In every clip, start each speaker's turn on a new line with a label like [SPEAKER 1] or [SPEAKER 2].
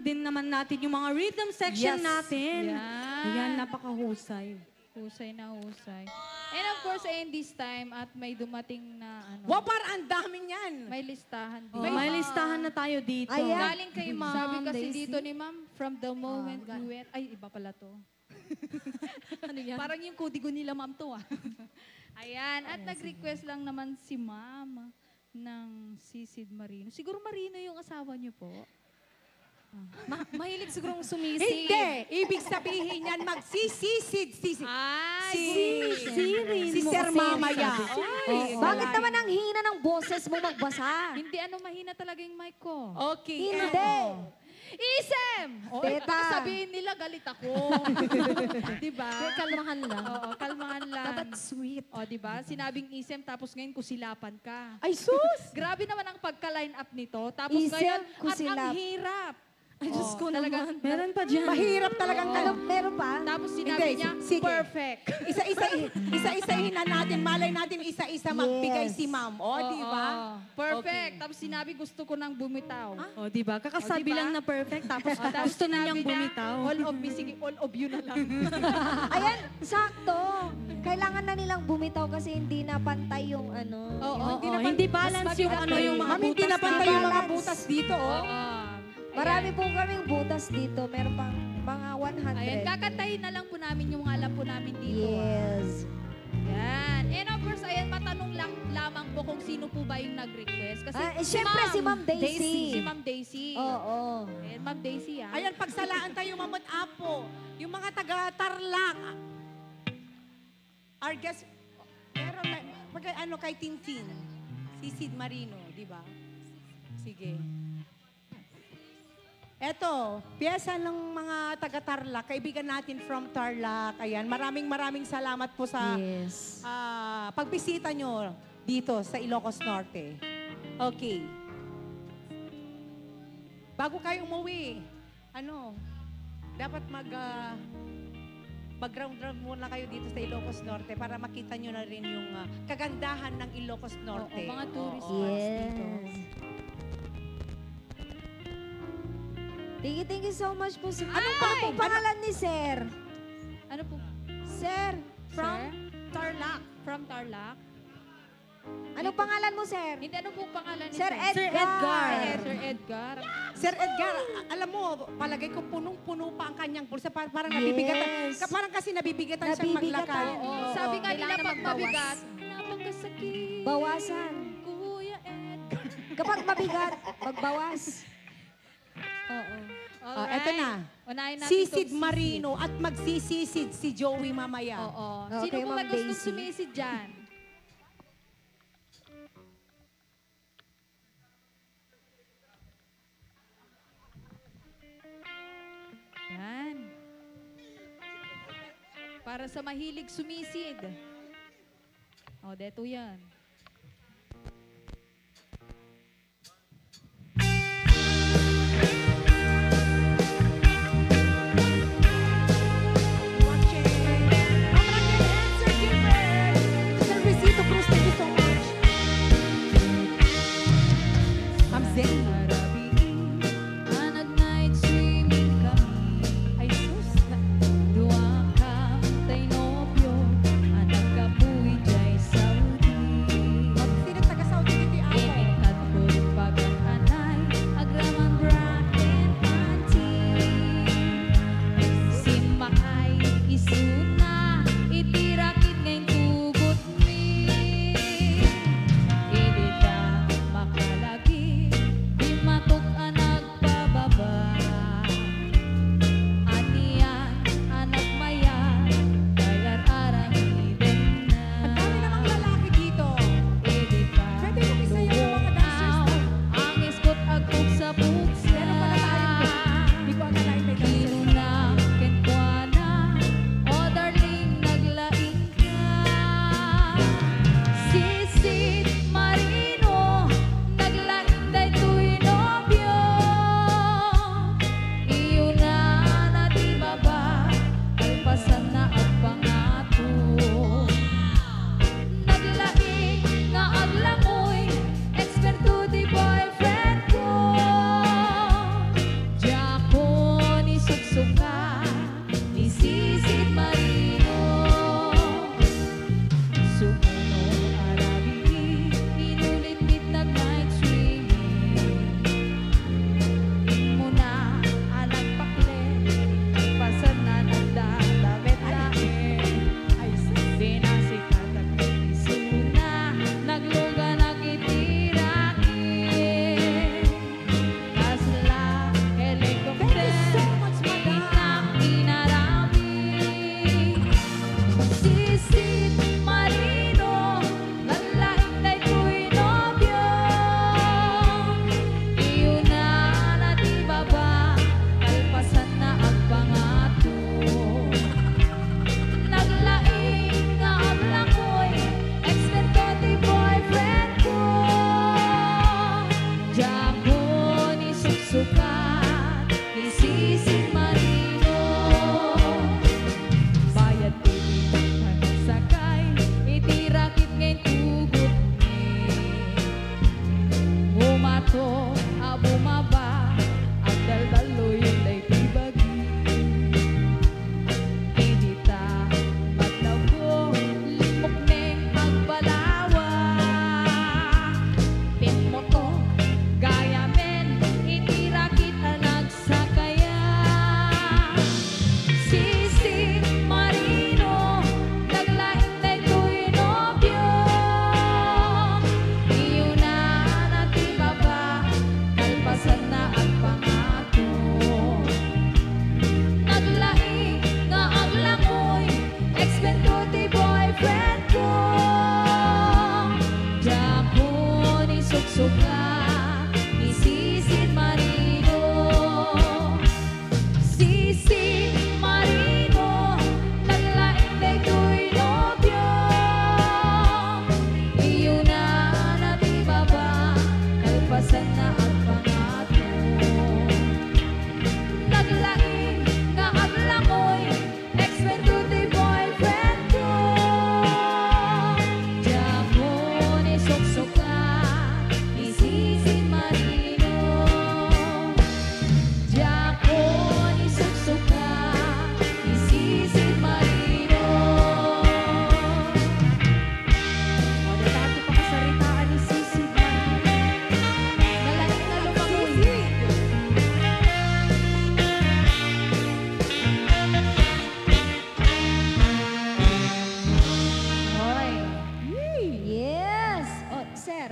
[SPEAKER 1] din naman natin yung mga rhythm section natin.
[SPEAKER 2] Yan.
[SPEAKER 1] Ayan, napakahusay.
[SPEAKER 2] Husay na husay. And of course, this time, at may dumating na ano.
[SPEAKER 3] Wow, parang ang daming yan.
[SPEAKER 2] May listahan din.
[SPEAKER 1] May listahan na tayo dito.
[SPEAKER 4] Ayan.
[SPEAKER 2] Galing kay Ma'am. Sabi kasi dito ni Ma'am, from the moment we went. Ay, iba pala to.
[SPEAKER 1] Ano yan?
[SPEAKER 2] Parang yung kodigo nila, Ma'am, to ah. Ayan. At nag-request lang naman si Ma'am ng Sisid Marino. Siguro Marino yung asawa niyo po.
[SPEAKER 1] Mahilig sigurong sumisid.
[SPEAKER 3] Hindi. Ibig sabihin yan, magsisisid.
[SPEAKER 2] Ay,
[SPEAKER 3] Si Sir Mamaya.
[SPEAKER 4] Bakit naman ang hina ng boses mo magbasa?
[SPEAKER 2] Hindi mahina talaga yung mic ko.
[SPEAKER 3] Okay.
[SPEAKER 4] Hindi.
[SPEAKER 2] Isem! O,
[SPEAKER 4] Teta.
[SPEAKER 2] sabihin nila, galit ako. diba?
[SPEAKER 1] Kalmahan lang.
[SPEAKER 2] Oo, kalmahan lang.
[SPEAKER 4] Dapat sweet.
[SPEAKER 2] O, diba? Sinabing isem, tapos ngayon kusilapan ka.
[SPEAKER 3] Ay, sus!
[SPEAKER 2] Grabe naman ang pagka-line up nito. Tapos
[SPEAKER 4] Isem,
[SPEAKER 2] ngayon, at
[SPEAKER 4] kusilap.
[SPEAKER 2] ang hirap.
[SPEAKER 1] Ay, Diyos ko
[SPEAKER 2] talagang-
[SPEAKER 1] naman. Meron pa dyan.
[SPEAKER 3] Mahirap talagang
[SPEAKER 4] Ano, meron pa?
[SPEAKER 2] Tapos sinabi
[SPEAKER 3] Hindi,
[SPEAKER 2] niya,
[SPEAKER 3] sige.
[SPEAKER 2] perfect.
[SPEAKER 3] Isa-isahin na natin. Malay natin isa-isa magbigay
[SPEAKER 4] Yes.
[SPEAKER 3] si ma'am. O, di ba?
[SPEAKER 2] Perfect. Tapos sinabi, gusto ko nang bumitaw.
[SPEAKER 1] O, diba? Kakasabi
[SPEAKER 2] O, diba?
[SPEAKER 1] lang na perfect, tapos
[SPEAKER 2] Tapos
[SPEAKER 1] gusto na niyang
[SPEAKER 2] sinabi niya,
[SPEAKER 1] bumitaw.
[SPEAKER 2] All of me, sige, all of you na lang.
[SPEAKER 4] Ayan, sakto. Kailangan na nilang bumitaw kasi hindi na pantay yung ano.
[SPEAKER 2] Oo,
[SPEAKER 1] Hindi balance yung ano yung mga
[SPEAKER 3] Ma'am, hindi
[SPEAKER 1] butas
[SPEAKER 3] na pantay
[SPEAKER 4] na
[SPEAKER 3] yung mga
[SPEAKER 4] balance.
[SPEAKER 3] butas dito, oh.
[SPEAKER 4] Marami po kaming butas dito. Meron pang mga 100.
[SPEAKER 2] Ayan, kakantahin na lang po namin yung alam po namin dito.
[SPEAKER 4] Yes.
[SPEAKER 2] Yan. And of course, ayan, matanong lang lamang po kung sino po ba yung nag-request. Kasi
[SPEAKER 4] Siyempre si Ma'am Daisy.
[SPEAKER 2] Si Ma'am Daisy.
[SPEAKER 4] Oo.
[SPEAKER 2] Ayan, Ma'am Daisy, ah.
[SPEAKER 3] Ayan, pagsalaan tayo, Mamot Apo. Yung mga taga-Tarlac. Our guest, pero ano kay Tintin. Si Sid Marino, di ba? Sige. Eto, piyesa ng mga taga-Tarlac, kaibigan natin from Tarlac. Ayan, maraming salamat po sa
[SPEAKER 4] Yes.
[SPEAKER 3] pagbisita nyo dito sa Ilocos Norte. Okay. Bago kayo umuwi, dapat mag-ground muna kayo dito sa Ilocos Norte para makita nyo na rin yung kagandahan ng Ilocos Norte.
[SPEAKER 2] Oo, mga tourist
[SPEAKER 3] Oo.
[SPEAKER 2] spots dito.
[SPEAKER 4] Thank you so much po. Ano po pangalan ni Sir?
[SPEAKER 2] Ano po?
[SPEAKER 4] Sir,
[SPEAKER 2] From Tarlac. From Tarlac.
[SPEAKER 4] anong pangalan mo, Sir?
[SPEAKER 2] Hindi, ano po pangalan ni
[SPEAKER 4] Sir Edgar.
[SPEAKER 2] Sir Edgar.
[SPEAKER 3] Sir Edgar, alam mo, palagay ko punong-puno pa ang kanyang bulsa. Parang nabibigatan.
[SPEAKER 4] Yes.
[SPEAKER 3] Parang kasi nabibigatan siyang
[SPEAKER 4] Nabibigatan.
[SPEAKER 3] maglakad.
[SPEAKER 4] Oo.
[SPEAKER 2] Sabi nga nila
[SPEAKER 1] Kailangan
[SPEAKER 2] pag
[SPEAKER 1] magbawas.
[SPEAKER 2] mabigat, napakasakit.
[SPEAKER 4] Bawasan.
[SPEAKER 2] Kuya Edgar.
[SPEAKER 4] Kapag mabigat, magbawas.
[SPEAKER 2] Oo.
[SPEAKER 3] Eto na.
[SPEAKER 2] Unahin natin
[SPEAKER 3] Sisid
[SPEAKER 2] itong
[SPEAKER 3] Marino at magsisisid si Joey mamaya.
[SPEAKER 2] Oo.
[SPEAKER 4] Okay,
[SPEAKER 2] Sino po
[SPEAKER 4] Ma'am
[SPEAKER 2] ba gustong
[SPEAKER 4] Daisy.
[SPEAKER 2] sumisid dyan? Yan. Para sa mahilig sumisid. O, deto yan.
[SPEAKER 3] Sir Luisito Cruz, thank you so much. Ma'am Zen.
[SPEAKER 2] Nag-night swimming kami.
[SPEAKER 3] Ay, sus.
[SPEAKER 2] Dua ka tay nobyo, anak ka buhi jay Saudi.
[SPEAKER 3] Sino taga-Saudi dito yung ako?
[SPEAKER 2] Imitat ko pag-anay, agraman bra and panty. Simakay isuna, itirakit ngayon tugot mi. Hindi ka makalagi, di to bumaba ang daldaloy day tibagi Pinita matlago limok neng agbalawa Pinmoto gaya men itira kita nagsakaya Sisi Marino naglain day to'y nobyo Iyo na natibaba kalpasan na ang pangato Naglaing nga ang langoy eksperto ti boyfriend ko Dako ni suksuka ni Sisid Marino Sisi Marino naglaing day to'y nobyo Iyo na natibaba kalpasan na ang pangato Naglaing nga ang langoy eksperto ti boyfriend ko Dako ni suksuka ni Sisid Marino Dako ni suksuka ni Sisid Marino O, dati pa kasaritaan ni Sisid Marino Nalaing na lumagoy Hoy.
[SPEAKER 4] Yes! Oh, sir.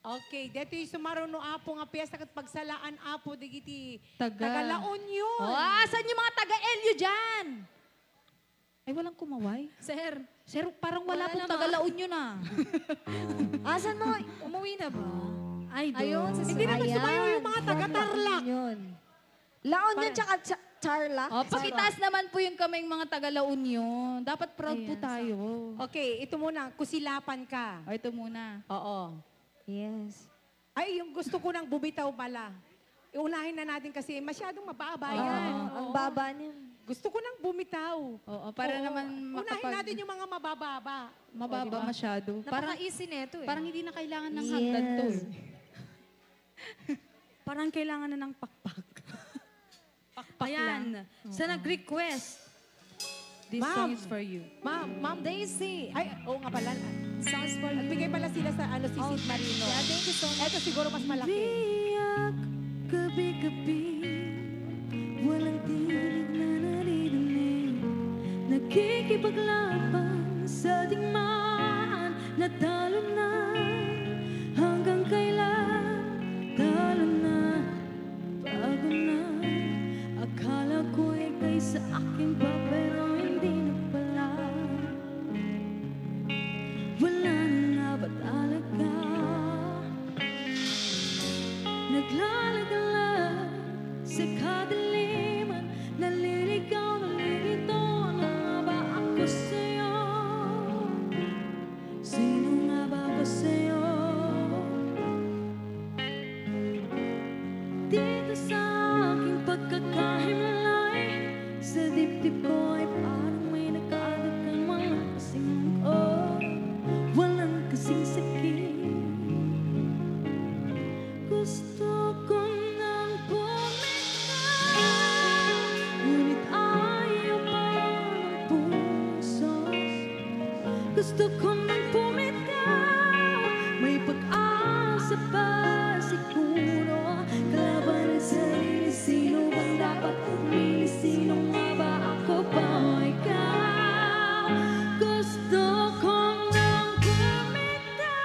[SPEAKER 3] Okay, dito yung sumaruno apo nga piyesta kat pagsalaan apo digiti
[SPEAKER 1] Taga.
[SPEAKER 3] Tagalaon yun.
[SPEAKER 2] Oh, asan yung mga taga-Elyo dyan?
[SPEAKER 1] Ay, walang kumaway.
[SPEAKER 2] Sir,
[SPEAKER 1] Sir, parang wala,
[SPEAKER 2] wala
[SPEAKER 1] pong
[SPEAKER 2] naman.
[SPEAKER 1] taga-laon yun ah.
[SPEAKER 4] Asan mo?
[SPEAKER 1] Umuwi na ba? Ay, doon.
[SPEAKER 4] Ayun, sa
[SPEAKER 3] Hindi naman
[SPEAKER 4] Ayan.
[SPEAKER 3] sumayaw yung mga taga-Tarlac.
[SPEAKER 4] Yun. Laon yun tsaka Tarlac.
[SPEAKER 2] oh, pakitaas naman po yung kaming mga taga-La Union. Dapat proud po
[SPEAKER 1] Ayan,
[SPEAKER 2] tayo.
[SPEAKER 3] Okay, ito muna, kusilapan ka.
[SPEAKER 2] O, ito muna.
[SPEAKER 3] Oo.
[SPEAKER 4] Yes.
[SPEAKER 3] Ay, yung gusto ko nang bumitaw pala. Iunahin na natin kasi masyadong mababa yan.
[SPEAKER 4] Ang
[SPEAKER 3] Oo.
[SPEAKER 4] baba niya.
[SPEAKER 3] Gusto ko nang bumitaw.
[SPEAKER 2] Oo, para
[SPEAKER 3] Oo.
[SPEAKER 2] naman
[SPEAKER 3] Unahin natin yung mga mabababa.
[SPEAKER 2] mababa
[SPEAKER 3] diba?
[SPEAKER 2] masyado. Parang
[SPEAKER 1] Napaka-easy nito eh.
[SPEAKER 2] parang hindi na kailangan ng
[SPEAKER 4] Yes.
[SPEAKER 2] hagdan to. Eh.
[SPEAKER 1] Parang kailangan na ng pakpak.
[SPEAKER 2] Pakpak
[SPEAKER 1] Ayan. Sa nag-request, this
[SPEAKER 3] Ma'am.
[SPEAKER 1] song is for you.
[SPEAKER 3] Ma'am,
[SPEAKER 1] Daisy.
[SPEAKER 3] ay, oo nga pala.
[SPEAKER 1] Songs for you.
[SPEAKER 3] Nagbigay pala sila sa si Sid Marino.
[SPEAKER 1] Yeah, thank you so much.
[SPEAKER 3] Ito siguro mas malaki.
[SPEAKER 1] Biyak, gabi-gabi, walang tinig na naririnig. Nakikipaglaban sa digmaan na talo na. Hanggang kailan, talo na, bago na. Akala ko ika'y sa akin pa, pero hindi na pala. Wala na ba talaga? Naglalagala sa kadiliman, naliligaw, nalilito na nga ba ako sa'yo? Sino nga ba ako sa'yo? Dito sa aking pagkakahimlay, sa dibdib ko ay parang may nakaagad kang mga kasing ko. Walang kasing sakit. Gusto ko nang bumitaw, ngunit ayaw pa ng puso. Gusto ko nang bumitaw, may pag-asa pa siguro. Kalaban ang sarili, sino bang dapat pumili? Sino nga ba ako ba o ikaw? Gusto ko nang bumitaw.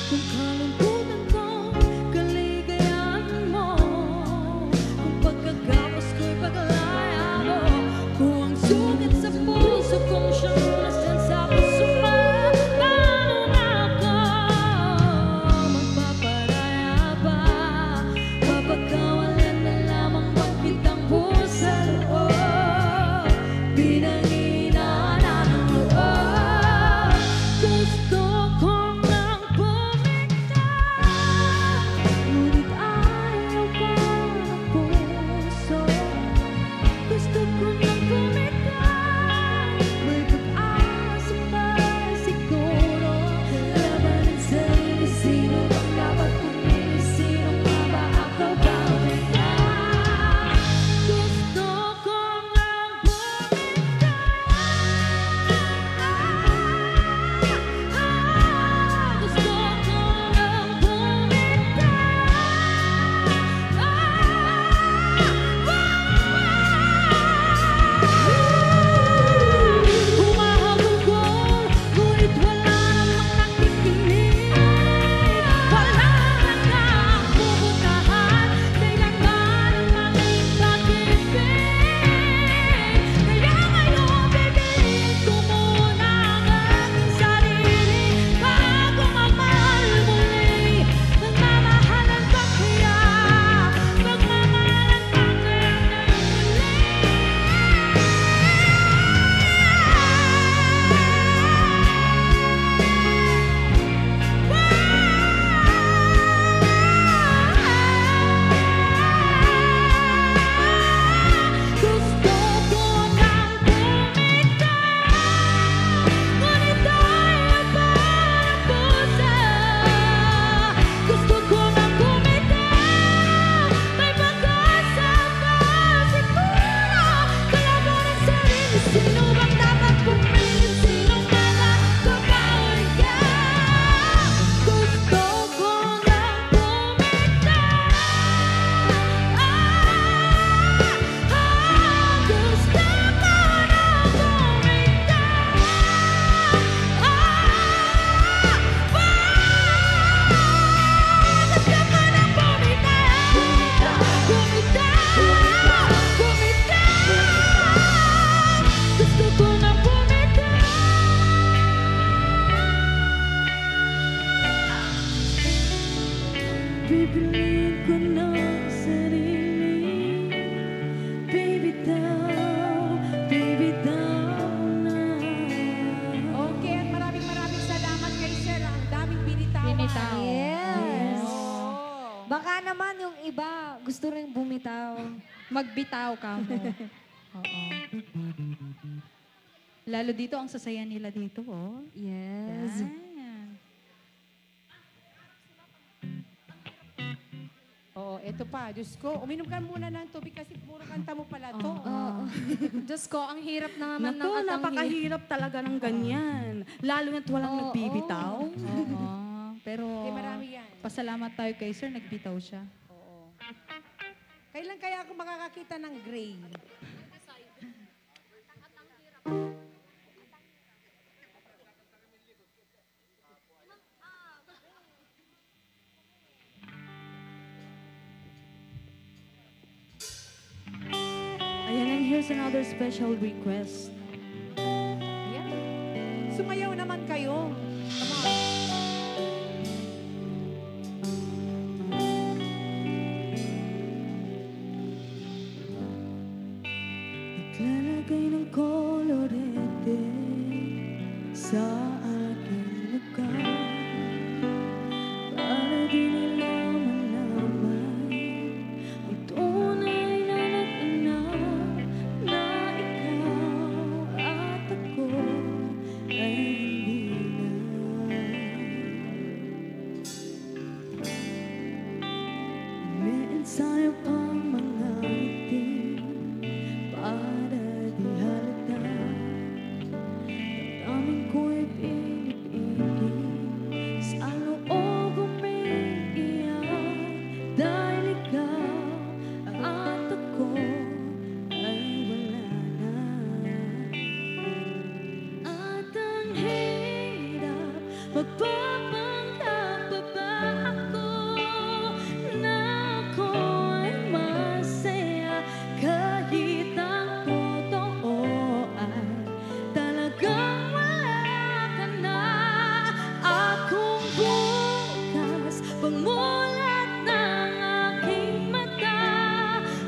[SPEAKER 1] Kung kalungkutan ko, kaligayahan mo. Kung pagkagapos ko'y paglaya mo. Kung ang sugat sa puso kong siyang lasan sa puso mo, paano na ako magpapalaya? Pinipilit ko ng sarili. Baby daw na.
[SPEAKER 3] Okay, at maraming salamat kay Sir. Ang daming binitawan.
[SPEAKER 2] Binitaw.
[SPEAKER 4] Yes.
[SPEAKER 3] Oo.
[SPEAKER 4] Baka naman yung iba gusto rin bumitaw.
[SPEAKER 2] Magbitaw ka mo. Oo. Lalo dito, ang sasaya nila dito, oh.
[SPEAKER 4] Yes.
[SPEAKER 2] Yan.
[SPEAKER 3] Oo, eto pa. Diyos ko, uminom ka muna ng tubig kasi puro kanta mo pala to.
[SPEAKER 4] Oo.
[SPEAKER 1] Diyos ko, ang hirap na naman
[SPEAKER 5] Naku, napakahirap talaga ng ganyan. Lalo na't walang
[SPEAKER 4] Oo.
[SPEAKER 5] nagbibitaw.
[SPEAKER 2] Oo. Pero,
[SPEAKER 3] Okay, marami yan.
[SPEAKER 2] pasalamat tayo kay Sir, nagbitaw siya.
[SPEAKER 3] Oo. Kailan kaya ako makakakita ng gray?
[SPEAKER 5] Ayan, and here's another special request.
[SPEAKER 3] Ayan. Sumayaw naman kayo. Come on.
[SPEAKER 1] Naglalagay ng kolorete sa aking mukha para di nila malaman ang tunay na nag-anak na ikaw at ako ay hindi na. May ensayo pang mga itim para di halata. Damdamin ko'y pinipigil sa loob umiiyak dahil ikaw at ako ay wala na. At ang hirap magpapanggap pa ba ako na ako ay masaya kahit ang totoo ay talagang wala ka na. Akong bukas pagmulat ng aking mata,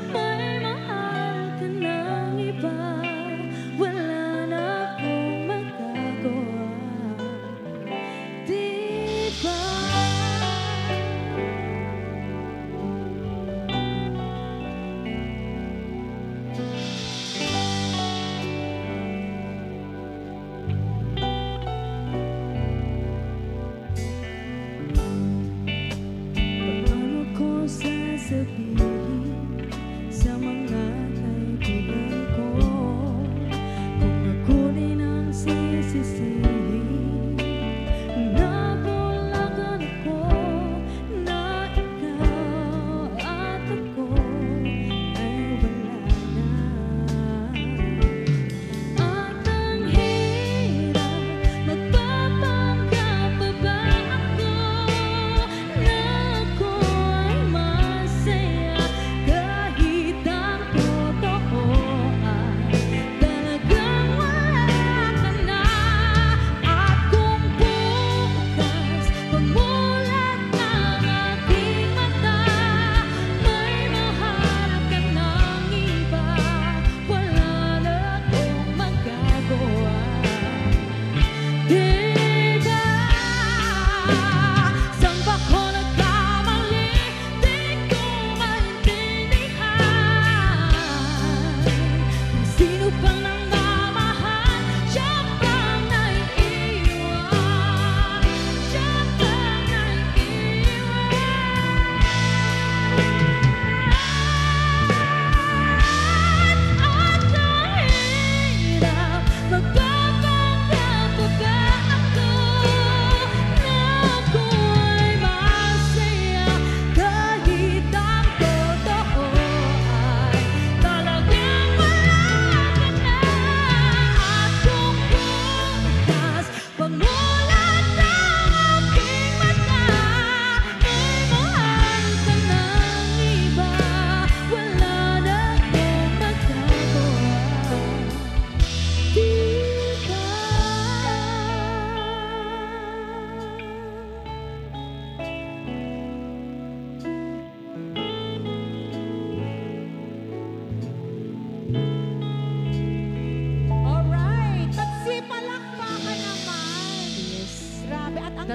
[SPEAKER 1] may mahal ka ng iba, wala na akong magagawa. Diba? Paano ko sasabihin sa mga kaibigan ko kung ako din ang sisisihin? Nabulagan ako na ikaw at ako ay wala na. At ang hirap magpapanggap pa ba ako na ako ay masaya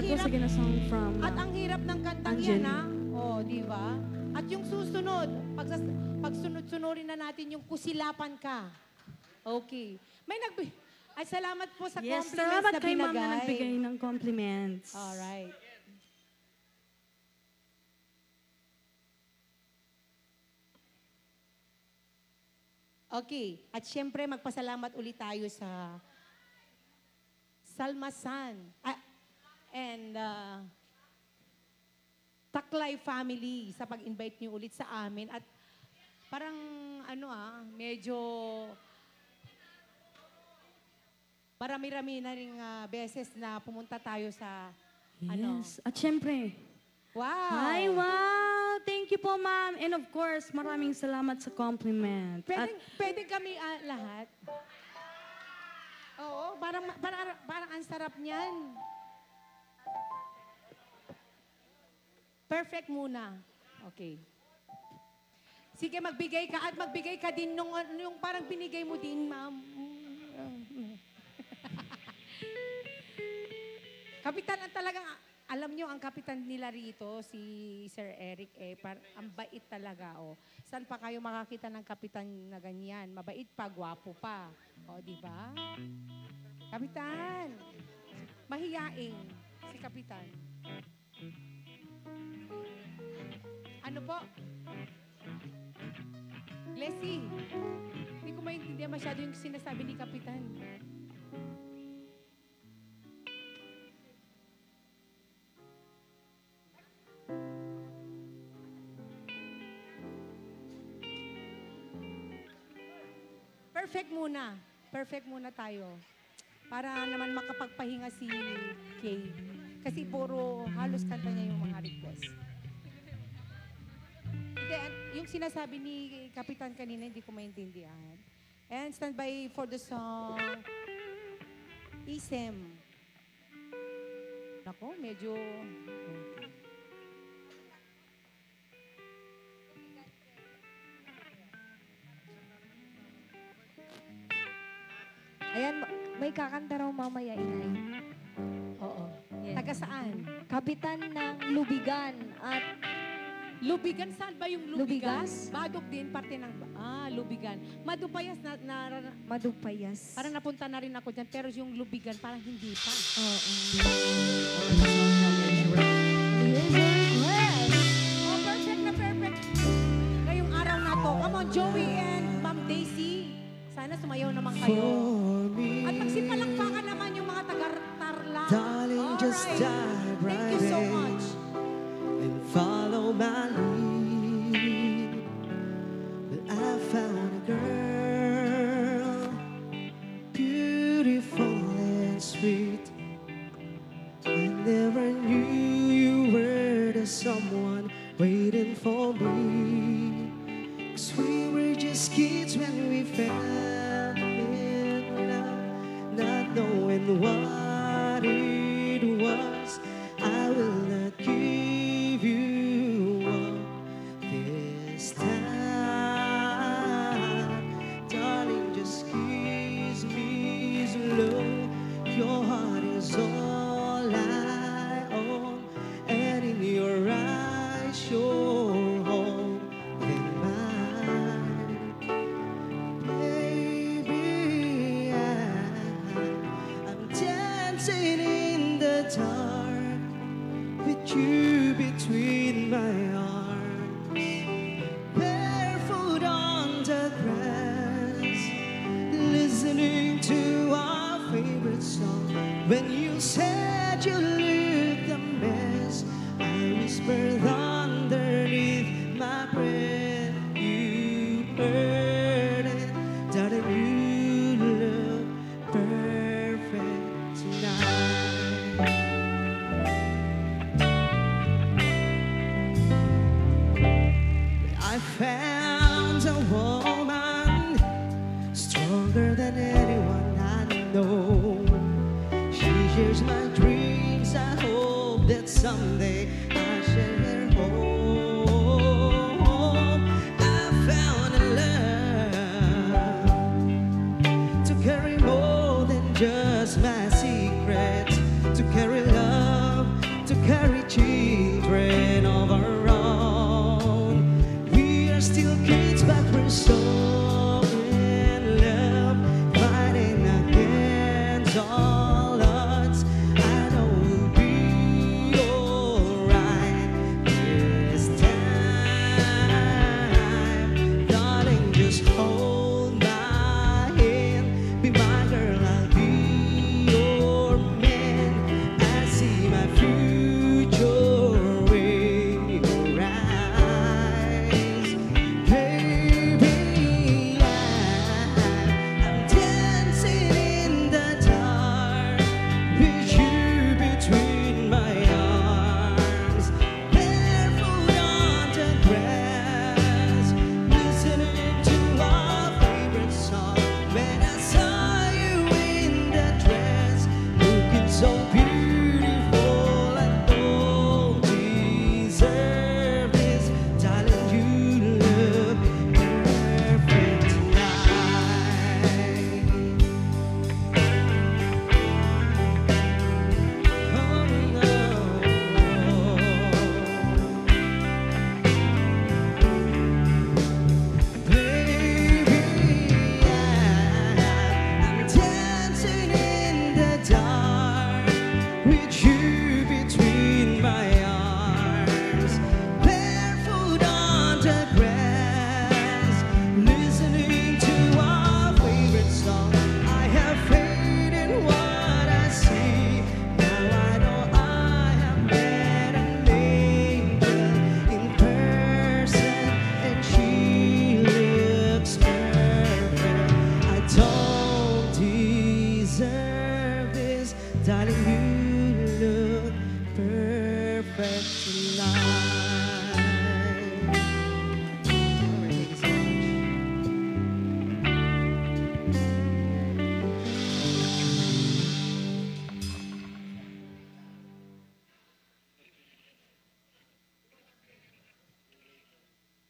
[SPEAKER 5] was again a song from
[SPEAKER 3] At ang hirap ng kantang
[SPEAKER 5] Angel.
[SPEAKER 3] yan, ha? Oh, di ba? At yung susunod, pagsunod-sunurin na natin yung kusilapan ka. Okay. Ay, salamat po sa
[SPEAKER 5] Yes,
[SPEAKER 3] compliments
[SPEAKER 5] salamat
[SPEAKER 3] na
[SPEAKER 5] kay ma'am na
[SPEAKER 3] binagay.
[SPEAKER 5] nagbigay ng compliments.
[SPEAKER 3] Alright. Okay. At syempre, magpasalamat ulit tayo sa Salmasan and Taklay family sa pag-invite niyo ulit sa amin. At parang medyo marami-rami na rin beses na pumunta tayo sa
[SPEAKER 5] Yes. At syempre,
[SPEAKER 3] Wow!
[SPEAKER 5] hi, wow! Thank you po, ma'am. And of course, maraming salamat sa compliment. At
[SPEAKER 3] Pwede kami lahat? Oo, parang ang sarap niyan. Perfect muna. Okay. Sige, magbigay ka at magbigay ka din nung yung parang binigay mo din, ma'am. Kapitan, ang talagang, alam nyo, ang kapitan nila rito, si Sir Eric, ang bait talaga, oh. Saan pa kayo makakita ng kapitan na ganyan? Mabait pa, gwapo pa. O, di ba? Kapitan, mahiyain si kapitan. Ano po? Leslie, hindi ko maintindihan masyado yung sinasabi ni kapitan. Perfect muna. Perfect muna tayo. Para naman makapagpahinga si Kay. Kasi puro halos kanta niya yung mga request. Hindi, yung sinasabi ni Kapitan kanina, hindi ko maintindihan. And stand by for the song Isem. Nako, medyo...
[SPEAKER 4] Ayan, may kakanta raw mamaya, inay.
[SPEAKER 3] Oo.
[SPEAKER 4] Yes.
[SPEAKER 3] Taga saan?
[SPEAKER 4] Kapitan ng Lubigan at
[SPEAKER 3] Lubigan, saan ba yung Lubigan?
[SPEAKER 4] Lubigas?
[SPEAKER 3] Badok din, parte ng... Lubigan. Madupayas
[SPEAKER 4] Madupayas.
[SPEAKER 3] parang napunta na rin ako dyan, pero yung Lubigan, parang hindi pa.
[SPEAKER 4] Oo. Here's your request.
[SPEAKER 3] Oh, perfect na perfect. Ngayong araw na to. Come on, Joey and Ma'am Daisy. Sana sumayaw naman kayo. At magsipalakpakan naman yung mga taga-Tarlac.
[SPEAKER 6] Darling, just dive
[SPEAKER 3] Thank
[SPEAKER 6] right
[SPEAKER 3] you so
[SPEAKER 6] in
[SPEAKER 3] much.
[SPEAKER 6] and follow my lead. Well, I found a girl, beautiful and sweet. I never knew you were the someone waiting for me. 'Cause we were just kids when we fell in love, not knowing what it was. I will not give you up this time. Darling, just kiss me slow. Your heart is all I own, and in your eyes, you're holding mine. Baby, I'm dancing in the dark with you between my arms, barefoot on the grass, listening to our favorite song. When you said you looked a mess, I whispered underneath my breath, you heard it, darling, you look perfect tonight. I found a woman stronger than anyone I know. She hears my dreams. I hope that someday I shall her home. I found a love to carry more than just my secrets, to carry love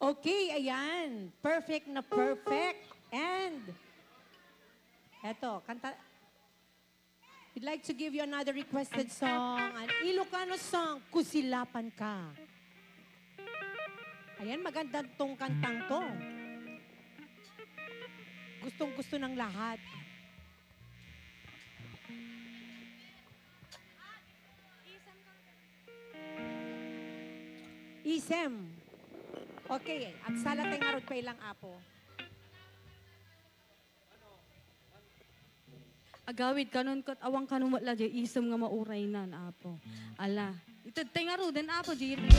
[SPEAKER 3] Okay, ayan. Perfect na perfect. And, eto, kanta. We'd like to give you another requested song, an Ilocano song, Kusilapan Ka. Ayan, maganda tong kantang to. Gustong-gusto ng lahat. Isem. Okay, at salatay nga rod pa ilang apo.
[SPEAKER 5] Agawid kanon kot awang kanon wala di isem nga mauray nan apo. Ala, ito tengaro den apo di. Alam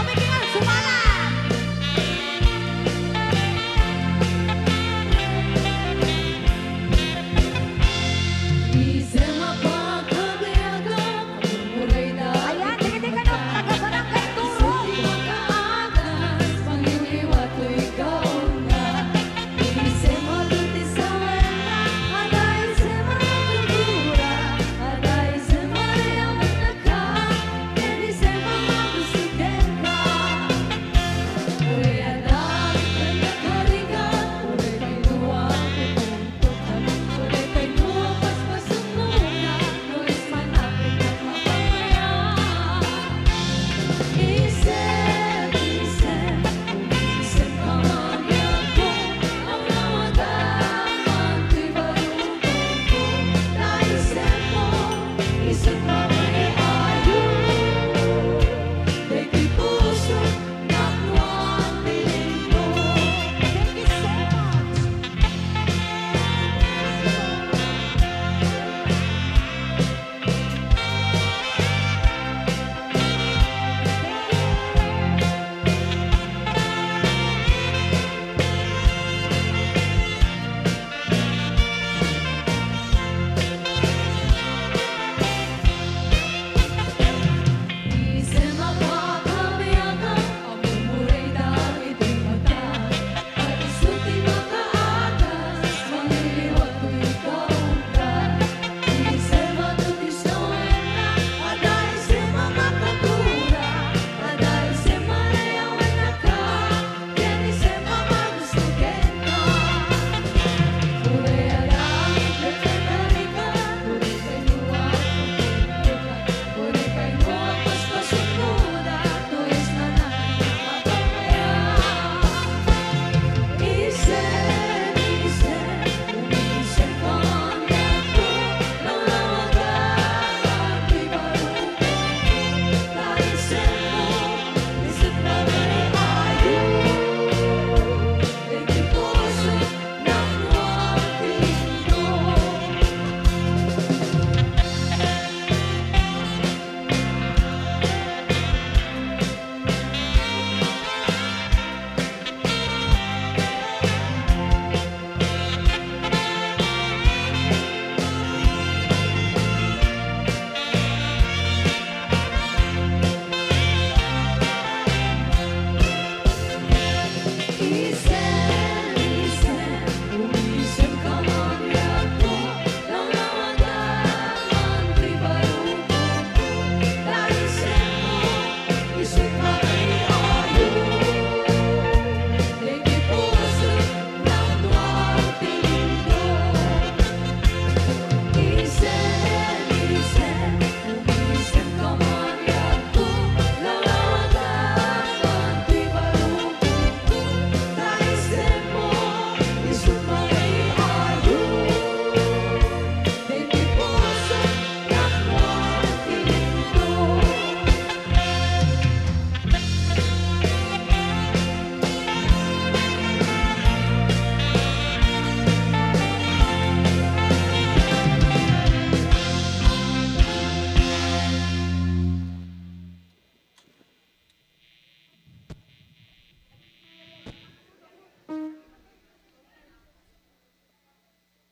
[SPEAKER 5] mo kingan sumala.
[SPEAKER 4] Ayan, tingin ka nung taga-barangay Turok.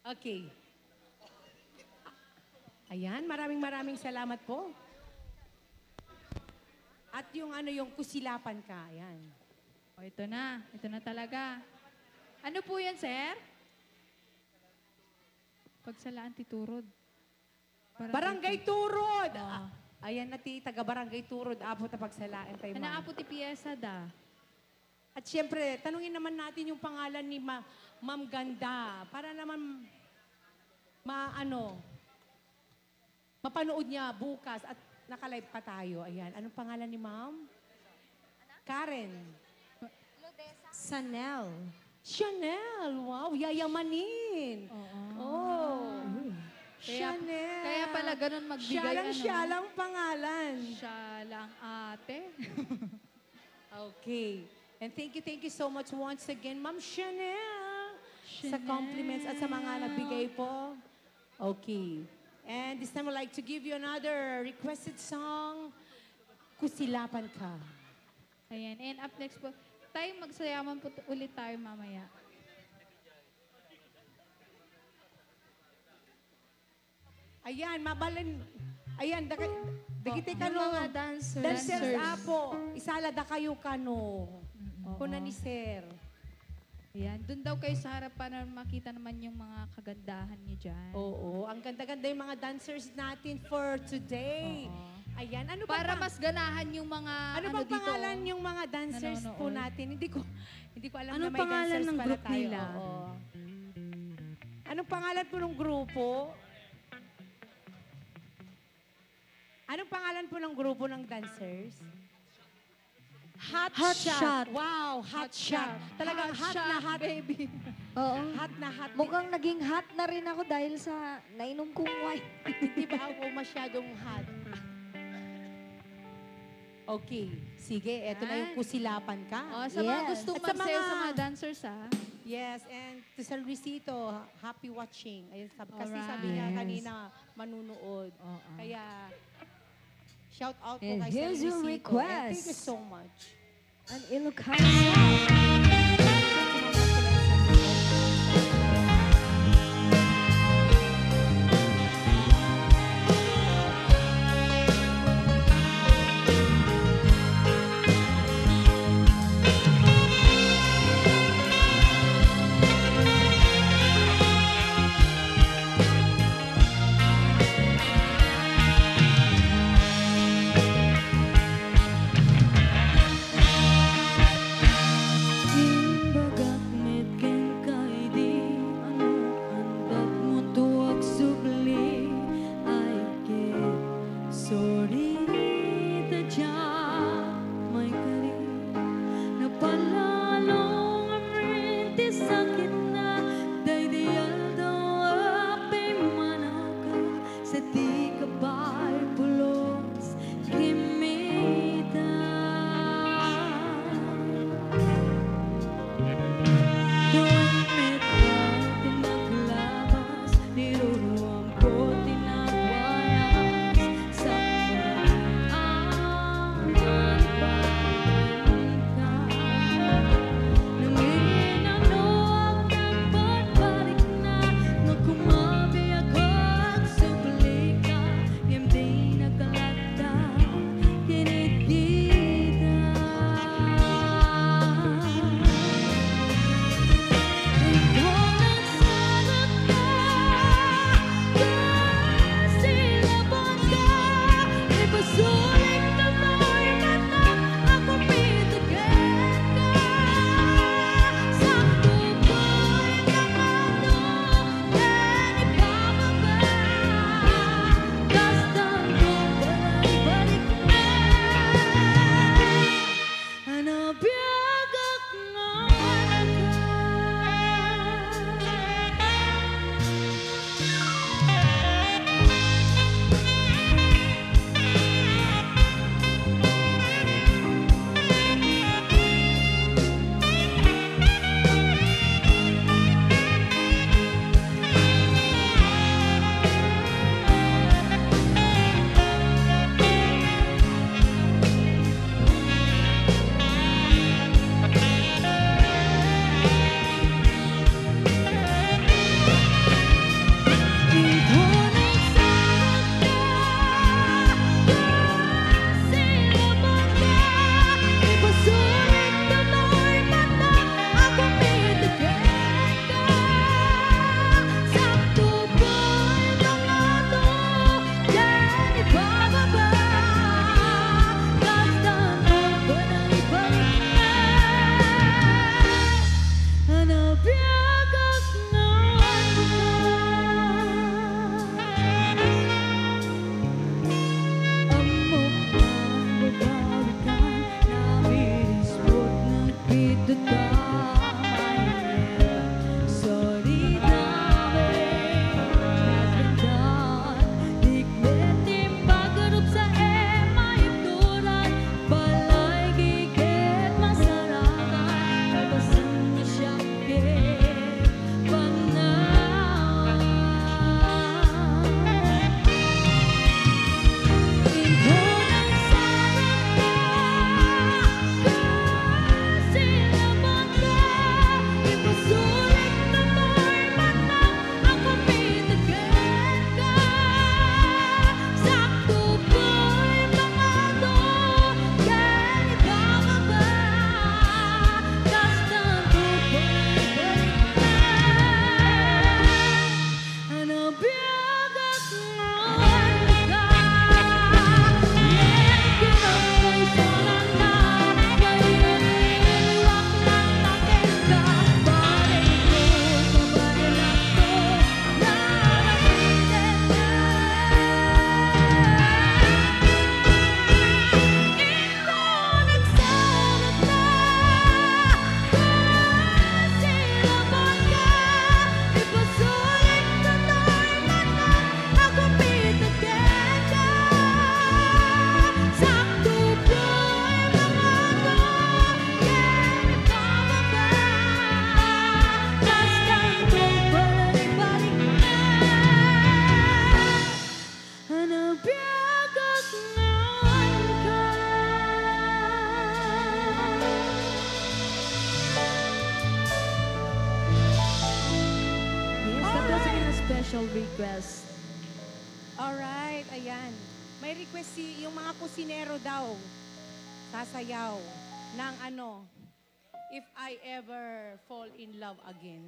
[SPEAKER 3] Okay. Ayan, maraming salamat po. At yung yung Kusilapan Ka, ayan.
[SPEAKER 2] O, ito na talaga. Ano po yan, sir? Pagsalaan titurod.
[SPEAKER 3] Barangay Turod!
[SPEAKER 2] Oo.
[SPEAKER 3] Ayan na ti, taga-barangay Turod, apo ta pagsalain tayo, ma'am.
[SPEAKER 2] Naapo ti piyesa da.
[SPEAKER 3] At syempre, tanungin naman natin yung pangalan ni Ma'am Ganda para naman mapanood niya bukas at nakalive pa tayo. Ayan. Anong pangalan ni Ma'am? Karen.
[SPEAKER 4] Sanel.
[SPEAKER 3] Chanel. Wow, yayamanin.
[SPEAKER 2] Oo.
[SPEAKER 3] Oh.
[SPEAKER 2] Kaya-
[SPEAKER 3] Chanel.
[SPEAKER 2] Kaya pala ganun magbigay
[SPEAKER 3] Siya lang pangalan.
[SPEAKER 2] Siya lang ate.
[SPEAKER 3] Okay. And thank you so much once again, Ma'am Chanel, sa compliments at sa mga nabigay po. Okay. And this time I'd like to give you another requested song, Kusilapan Ka.
[SPEAKER 2] Ayan. And up next po, tayo magsayaman po ulit tayo mamaya.
[SPEAKER 3] Ayan, mabalin. Ayan, dagiti ka
[SPEAKER 4] Yung mga dancers.
[SPEAKER 3] Dancers apo, isalada kayo kano. Kuna ni Sir.
[SPEAKER 2] Ayan. Doon daw kayo sa harapan na makita naman yung mga kagandahan niyo dyan.
[SPEAKER 3] Oo, ang ganda-ganda yung mga dancers natin for today.
[SPEAKER 2] Oo.
[SPEAKER 3] Ayan, ano
[SPEAKER 2] Para
[SPEAKER 3] ba?
[SPEAKER 2] mas ganahan yung mga
[SPEAKER 3] Ano bang
[SPEAKER 2] dito.
[SPEAKER 3] pangalan yung mga dancers po
[SPEAKER 2] Nanonood.
[SPEAKER 3] natin? Hindi ko alam
[SPEAKER 5] Anong
[SPEAKER 3] na may
[SPEAKER 5] pangalan
[SPEAKER 3] dancers
[SPEAKER 5] ng
[SPEAKER 3] pala
[SPEAKER 5] group
[SPEAKER 3] tayo.
[SPEAKER 5] nila?
[SPEAKER 3] Oo. Anong pangalan po ng grupo? Anong pangalan po ng grupo ng dancers? Hot Shot. Wow, Hot Shot. Talagang hot na hot.
[SPEAKER 2] baby.
[SPEAKER 4] Oo.
[SPEAKER 3] Hot na hot.
[SPEAKER 4] Mukhang naging hot na rin ako dahil sa nainom kong wine.
[SPEAKER 3] Hindi ba ako masyadong hot? Okay. Sige, eto na yung kusilapan ka.
[SPEAKER 2] Oh, sa mga
[SPEAKER 4] Yes.
[SPEAKER 2] gustong
[SPEAKER 3] At sa
[SPEAKER 2] magsayaw sa
[SPEAKER 3] mga-
[SPEAKER 2] mga dancers, ha?
[SPEAKER 3] Yes, and to Sir Luisito, happy watching. Ayun, kasi
[SPEAKER 2] Alright.
[SPEAKER 3] sabi niya
[SPEAKER 5] Yes.
[SPEAKER 3] kanina, manunood.
[SPEAKER 2] Oo.
[SPEAKER 3] Kaya, shout out po
[SPEAKER 4] And
[SPEAKER 3] kay Sir
[SPEAKER 4] here's your
[SPEAKER 3] Luisito. And
[SPEAKER 4] request.
[SPEAKER 3] thank you so much.
[SPEAKER 4] An Ilocano song.
[SPEAKER 1] Di
[SPEAKER 4] request.
[SPEAKER 3] Alright, ayan. May request yung mga kusinero daw. Sasayaw ng ano, If I Ever Fall in Love Again.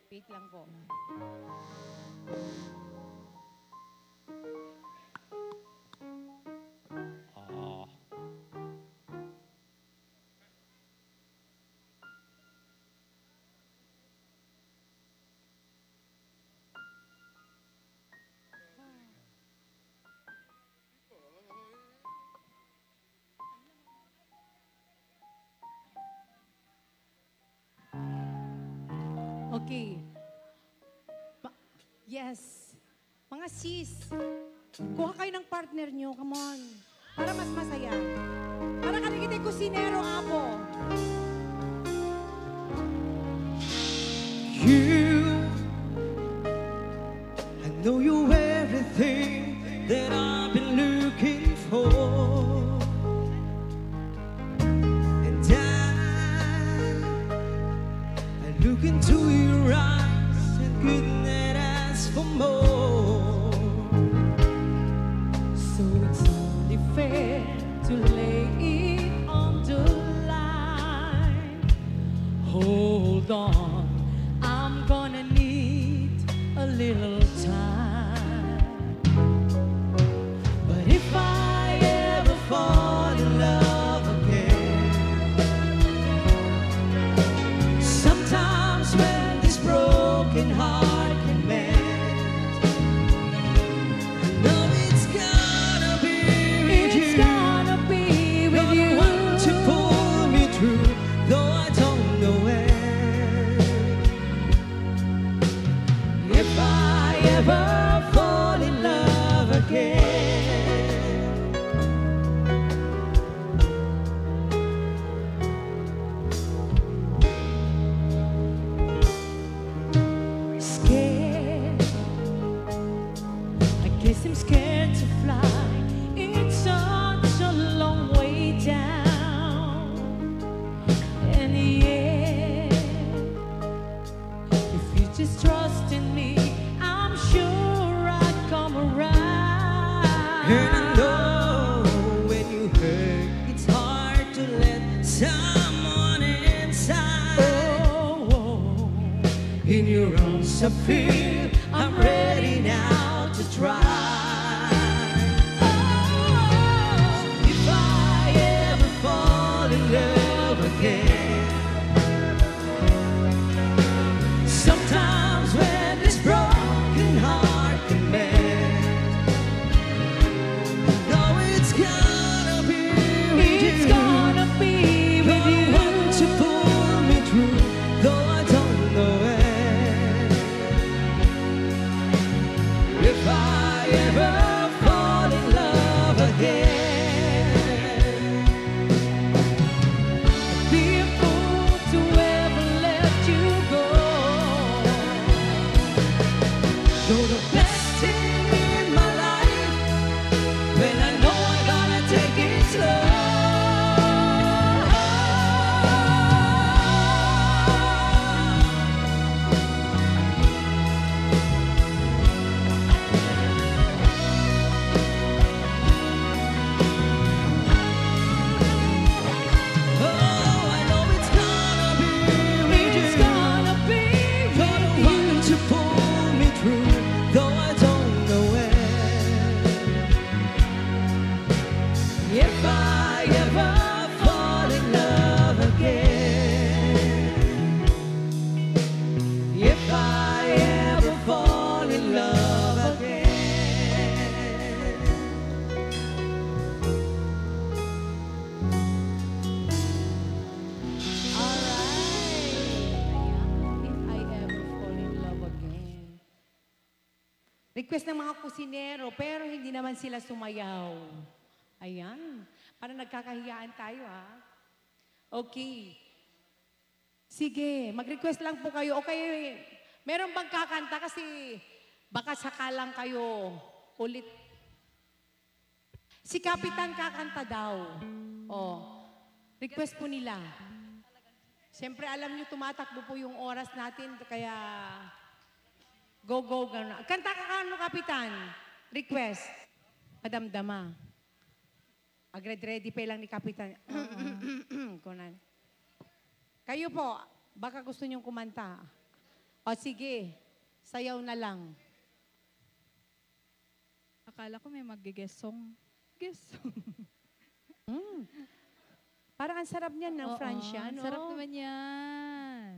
[SPEAKER 3] Wait lang po. Okay. Yes. Mga sis, kuha kayo ng partner nyo. Come on. Para mas masaya. Para kaligitay kusinero, apo.
[SPEAKER 6] You, I know you're everything that I've been looking for. And I look into your eyes and couldn't ask for more.
[SPEAKER 3] So it's only fair to lay it on the line. Hold on, I'm gonna need a little time.
[SPEAKER 6] But if I ever fall in love again, sometimes when this broken heart can mend, I know it's gonna be with
[SPEAKER 3] It's
[SPEAKER 6] you.
[SPEAKER 3] gonna be with
[SPEAKER 6] You're the
[SPEAKER 3] you.
[SPEAKER 6] one to pull me through, though I don't know when. If I ever fall in love again,
[SPEAKER 3] Scared, I guess I'm scared to fly. It's such a long way down. And yeah, if you just trust in me, I'm sure I'd come around.
[SPEAKER 6] and I know when you hurt, it's hard to let someone inside.
[SPEAKER 3] Oh,
[SPEAKER 6] In your arms I feel I'm ready now to try. If I ever fall in love again, sometimes when this broken heart can mend, know it's gonna be with
[SPEAKER 3] it's
[SPEAKER 6] you.
[SPEAKER 3] gonna be with
[SPEAKER 6] You're the one to
[SPEAKER 3] you.
[SPEAKER 6] pull me through, though I don't know when. If I ever fall in love again,
[SPEAKER 3] I'd be a fool to ever let you go.
[SPEAKER 6] you're the best thing in my life. When I know I gotta take it slow. Oh, I know it's gonna be with
[SPEAKER 3] It's
[SPEAKER 6] you.
[SPEAKER 3] gonna be
[SPEAKER 6] You're the
[SPEAKER 3] with
[SPEAKER 6] one to pull me through, though I don't know when. If I ever fall in love again, if I ever fall in love again.
[SPEAKER 3] If I ever fall in love again. Request ng mga kusinero, pero hindi naman sila sumayaw. Ayan. Parang nagkakahiyaan tayo, ha? Okay. Sige, mag-request lang po kayo. Okay, meron bang kakanta? Kasi baka sakalang kayo ulit. Si Kapitan kakanta daw. Oh, request po nila. Siyempre, alam niyo, tumatakbo po yung oras natin, kaya go, go, gano'n. Kanta ka ano, Kapitan? Request. Padamdama. Agad-ready pa lang ni Kapitan. Kunan. Kayo po, baka gusto niyong kumanta. O sige, sayaw na lang.
[SPEAKER 2] Akala ko may mag-guest song. Guest song.
[SPEAKER 3] Parang ang sarap niyan ng Francia, no?
[SPEAKER 2] Sarap naman yan.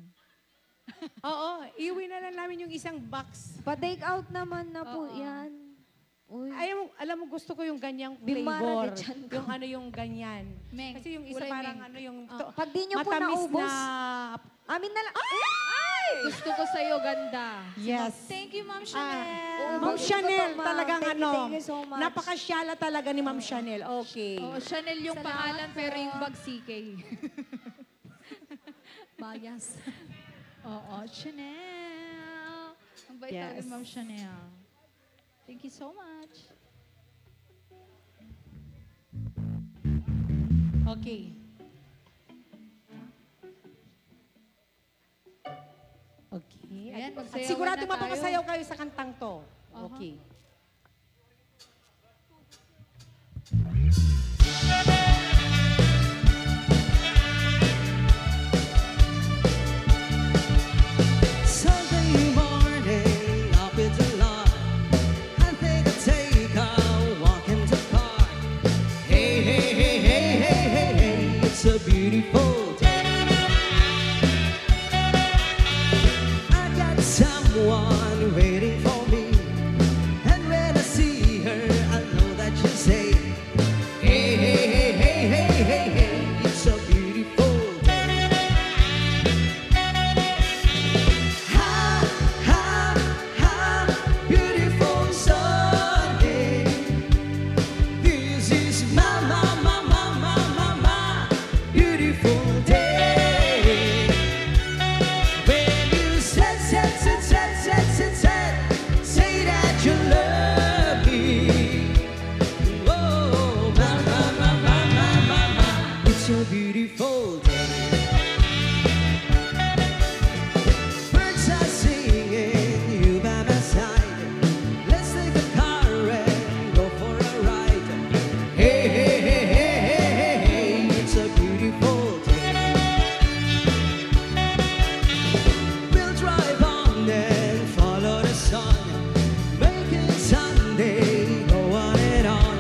[SPEAKER 3] Oo, iwi na lang namin yung isang box.
[SPEAKER 4] Pa-take out naman na po
[SPEAKER 2] Oo.
[SPEAKER 4] yan. Uy.
[SPEAKER 3] Alam mo, gusto ko yung ganyang
[SPEAKER 4] Bimara
[SPEAKER 3] flavor.
[SPEAKER 4] de tiyan ko.
[SPEAKER 3] Yung ano yung ganyan.
[SPEAKER 2] Meng.
[SPEAKER 3] Kasi yung isa
[SPEAKER 2] Kulay
[SPEAKER 3] parang
[SPEAKER 2] meng.
[SPEAKER 3] ano yung
[SPEAKER 4] Pag di nyo po
[SPEAKER 3] matamis
[SPEAKER 4] naubos,
[SPEAKER 3] na...
[SPEAKER 4] amin na lang.
[SPEAKER 2] Gusto ko sa'yo, ganda.
[SPEAKER 3] Yes.
[SPEAKER 2] Thank you, Ma'am Chanel.
[SPEAKER 3] Ma'am Chanel,
[SPEAKER 4] Ma'am.
[SPEAKER 3] talagang
[SPEAKER 4] Thank you,
[SPEAKER 3] ano,
[SPEAKER 4] thank you so much.
[SPEAKER 3] napakasyala talaga ni Ma'am Chanel. Okay.
[SPEAKER 2] Oo, Chanel yung
[SPEAKER 4] Salamat
[SPEAKER 2] pangalan,
[SPEAKER 4] po.
[SPEAKER 2] pero yung bag CK.
[SPEAKER 4] Bias.
[SPEAKER 2] Oo, Chanel. Ang bait
[SPEAKER 3] Yes.
[SPEAKER 2] talaga, Ma'am Chanel. Thank you so much.
[SPEAKER 3] Okay. Okay.
[SPEAKER 2] Ayan,
[SPEAKER 3] At
[SPEAKER 2] magsayawan
[SPEAKER 3] sigurado
[SPEAKER 2] na tayo.
[SPEAKER 3] mapapasayaw kayo sa kantang to.
[SPEAKER 2] Aha.
[SPEAKER 3] Okay.
[SPEAKER 6] Sunday morning, up in the lot. I think I'll take a walk in the park. Hey, hey, hey, hey, hey, hey, hey, it's a beautiful day. I got someone waiting for me, and when I see her, I know that she'll say, hey, hey, hey, hey, hey, hey, hey, it's a beautiful day. Ha, ha, ha, beautiful Sunday. This is my beautiful day. When you said, say that you love me. Oh, my, it's a beautiful day. Birds are singing, you by my side. Let's take a car and go for a ride. Hey, hey, hey, hey, hey, hey, hey, it's a beautiful day. We'll drive on and follow the sun, making Sunday go on and on.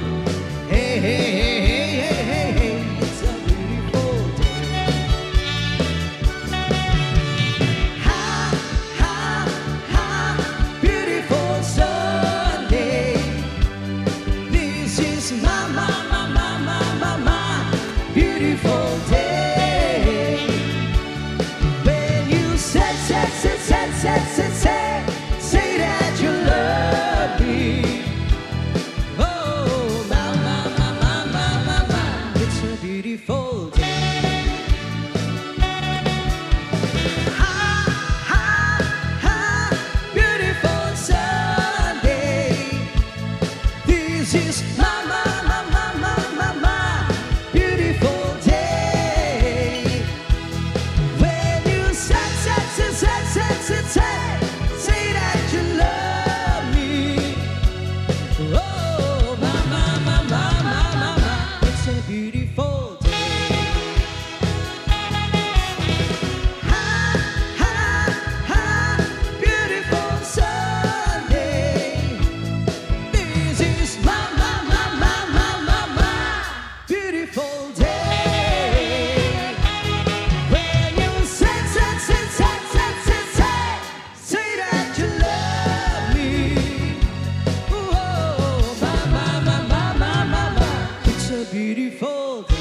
[SPEAKER 6] Hey, hey, hey, hey, hey, hey, hey, it's a beautiful day. Ha, ha, ha, beautiful Sunday. This is my beautiful day. When you say that you love me. Oh, it's a beautiful day. Ha, ha, ha, beautiful Sunday. This is my beautiful day. When you say that you love me. Oh, it's a beautiful day. Ha, ha, ha, beautiful Sunday. This is my beautiful day. When you say that you love me. Oh, it's a beautiful day.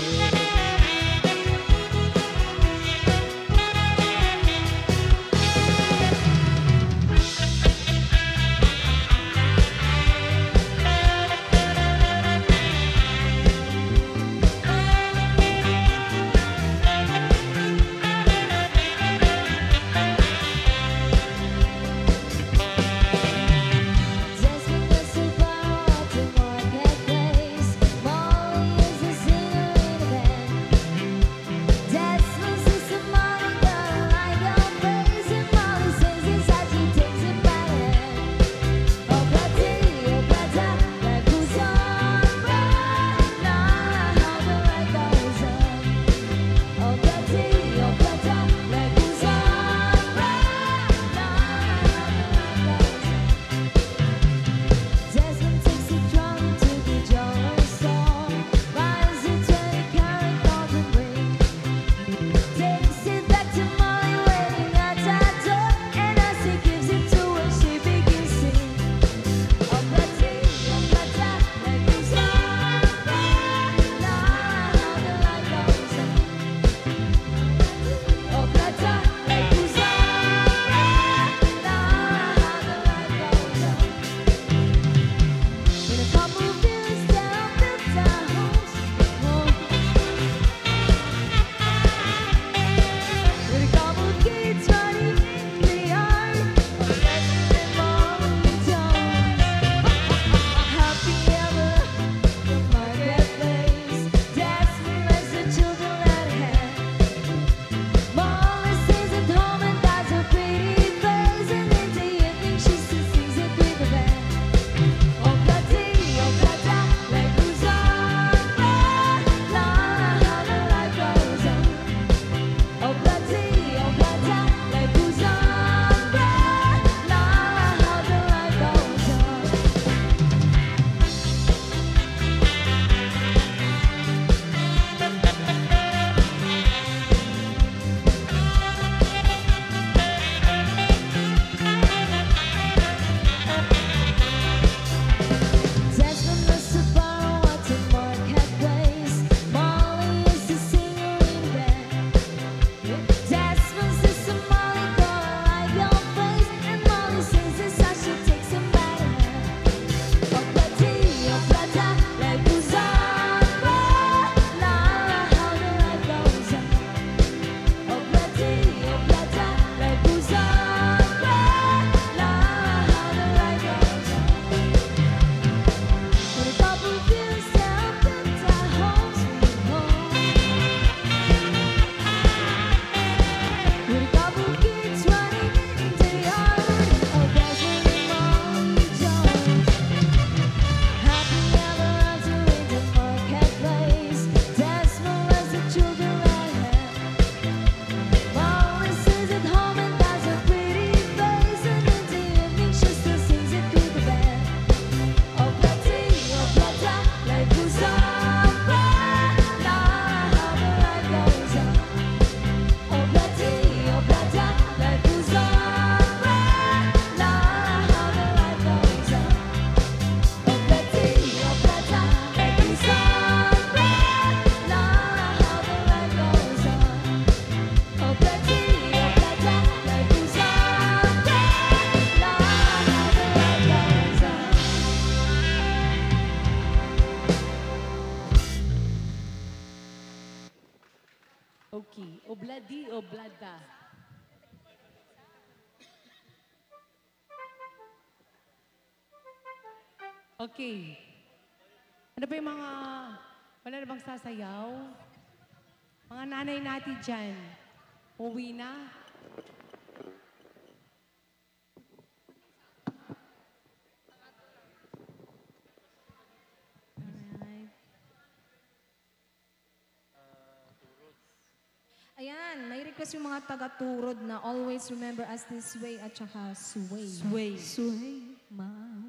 [SPEAKER 1] Desmond was about to marketplace. Molly is a singer in a band.
[SPEAKER 3] Okay. Obladi, oblada. Okay. Ano ba yung mga... Wala na bang sasayaw? Mga nanay natin dyan. Uwi na?
[SPEAKER 7] Ayan, may request yung mga taga-turod na always remember us this way at saka sway.
[SPEAKER 5] Sway.
[SPEAKER 2] Sway, my.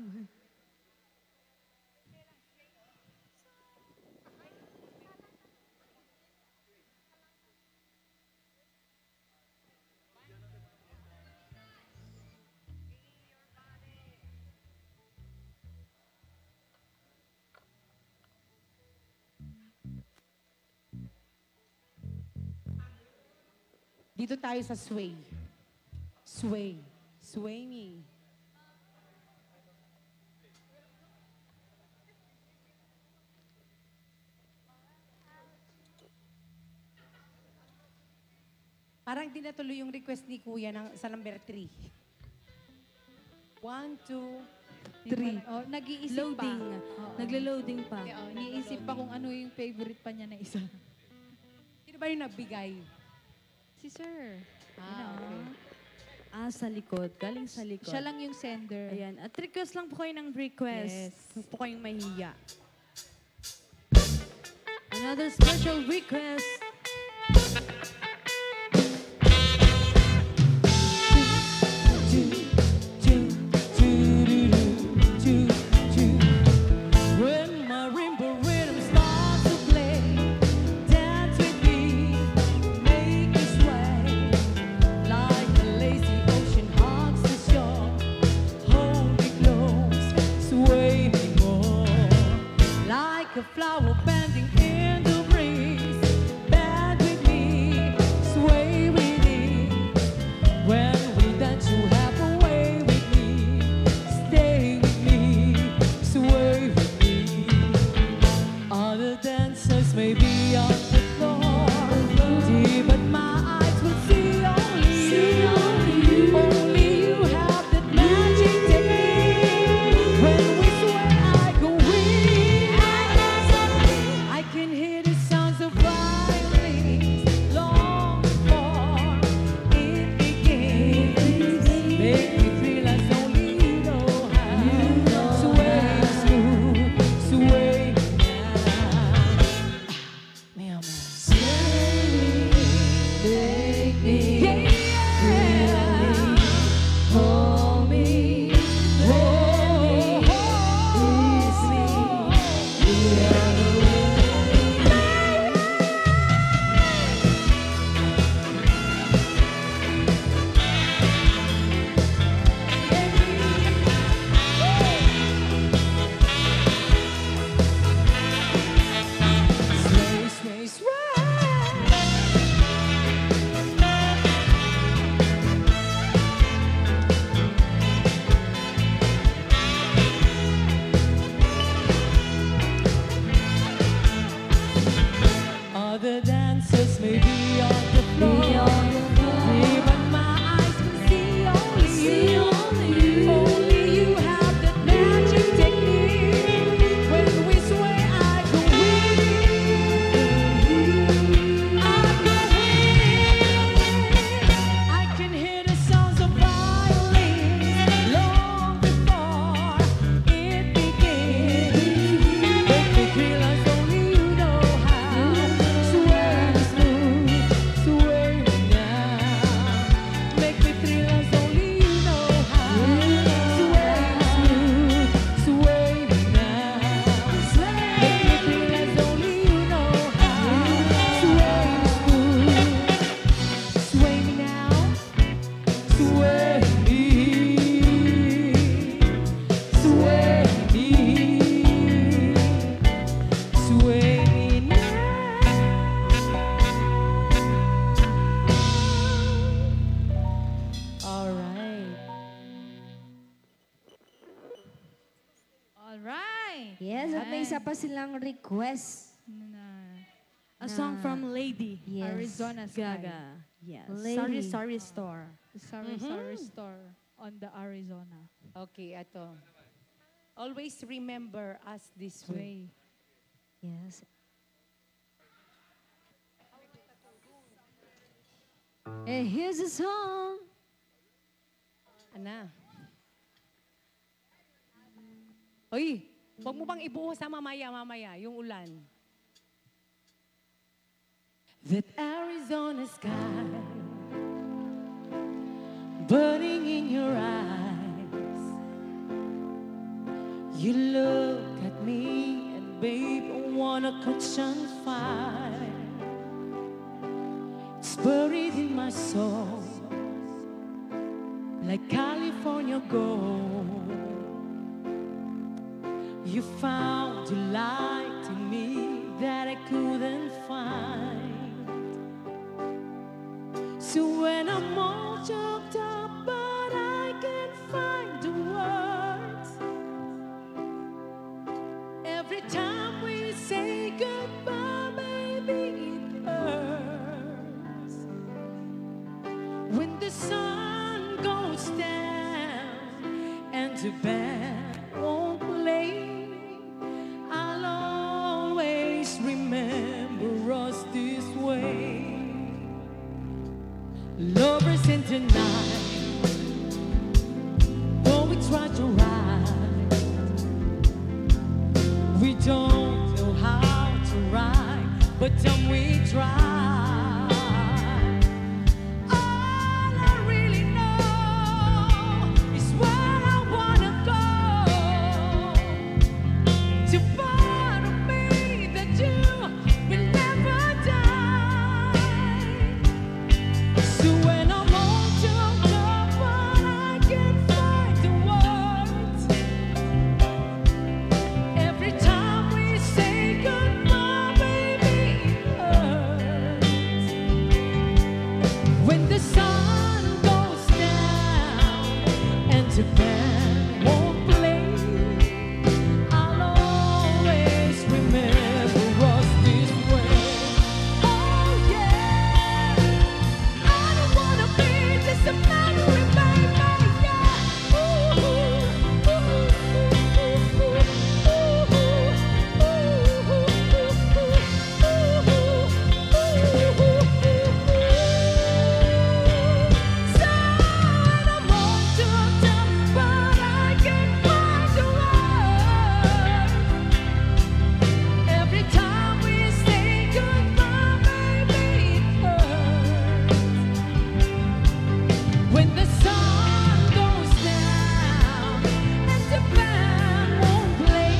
[SPEAKER 3] Dito tayo sa sway. Sway. Sway me. Parang di natuloy yung request ni Kuya sa number 3. 1, 2, 3.
[SPEAKER 2] Oh, nag-iisip
[SPEAKER 5] Loading.
[SPEAKER 2] pa. Oo.
[SPEAKER 5] Naglo-loading pa.
[SPEAKER 2] Oo, iniisip pa kung ano yung favorite pa niya na isa.
[SPEAKER 3] Sino ba yung nagbigay?
[SPEAKER 2] Si Sir.
[SPEAKER 3] Okay.
[SPEAKER 5] Sa likod. Galing sa likod.
[SPEAKER 2] Siya lang yung sender.
[SPEAKER 5] Ayan. At request lang po kayo ng request.
[SPEAKER 2] Yes.
[SPEAKER 5] Huwag po kayong mahiya. Another special request.
[SPEAKER 6] When marimba rhythm starts to play, dance with me, make me sway, like a lazy ocean hugs the shore. Hold me close, sway me more, like a flower bending in the breeze. Bend with me, sway with me. When we dance, you have a way with me. Stay with me, sway with me. Other dancers may be on the floor, deep, but my eyes will see only you. Only you have that magic technique. When we sway, I go weak. I can hear the sounds of violins long before it begins. Make me feel as only you know how. Sway smooth, sway now. Make me really hold me, kiss me. Sway, sway, sway. Other dancers may be on the floor, but my eyes will see only you. Only you have that magic technique. When we sway, I go weak. I go weak. I can hear the sounds of violins long before it begins. Make me feel as only you know how. Sway smooth, sway me now. Make me thrill as only you know how. Sway smooth, sway me now. Make me thrill as only you know how. Sway smooth, sway me now. Sway me, sway me, sway me now. All right.
[SPEAKER 2] Alright.
[SPEAKER 4] Yes, at may isa pa silang request.
[SPEAKER 5] A song from Lady
[SPEAKER 4] Yes.
[SPEAKER 2] Arizona Sky.
[SPEAKER 5] Gaga. Yes.
[SPEAKER 4] Lady.
[SPEAKER 5] Sorry Store.
[SPEAKER 2] Sorry Store on the Arizona
[SPEAKER 3] Okay, ato. Always remember us this way.
[SPEAKER 2] way.
[SPEAKER 4] Yes. Here's a song.
[SPEAKER 3] Ana. Uy, huwag mo bang ibuhos sa mamaya, yung ulan. That Arizona sky burning in your eyes. You look at me and babe, I wanna catch on fire. It's buried in my soul like California gold. You found a light in me that I couldn't find. So when I'm all choked up, but I can't find the words. Every time we say goodbye, baby, it hurts. When the sun goes down and the band won't play, I'll always remember us this way. Lovers in the night, though we try to ride, we don't know how to ride, but we try. All I really know is where I wanna go. To part of me that you will never die. So when I'm all choked up, but I can't find the words. Every time we say goodbye, baby, it hurts. When the sun goes down and the band won't play, I'll always remember us this way. Oh yeah, I don't wanna be just a memory, baby. Yeah. Ooh, ooh, ooh, ooh, so I'm all choked up, but I can't find the words. Every time we say goodbye, baby, it hurts. When the sun goes down and the band won't play,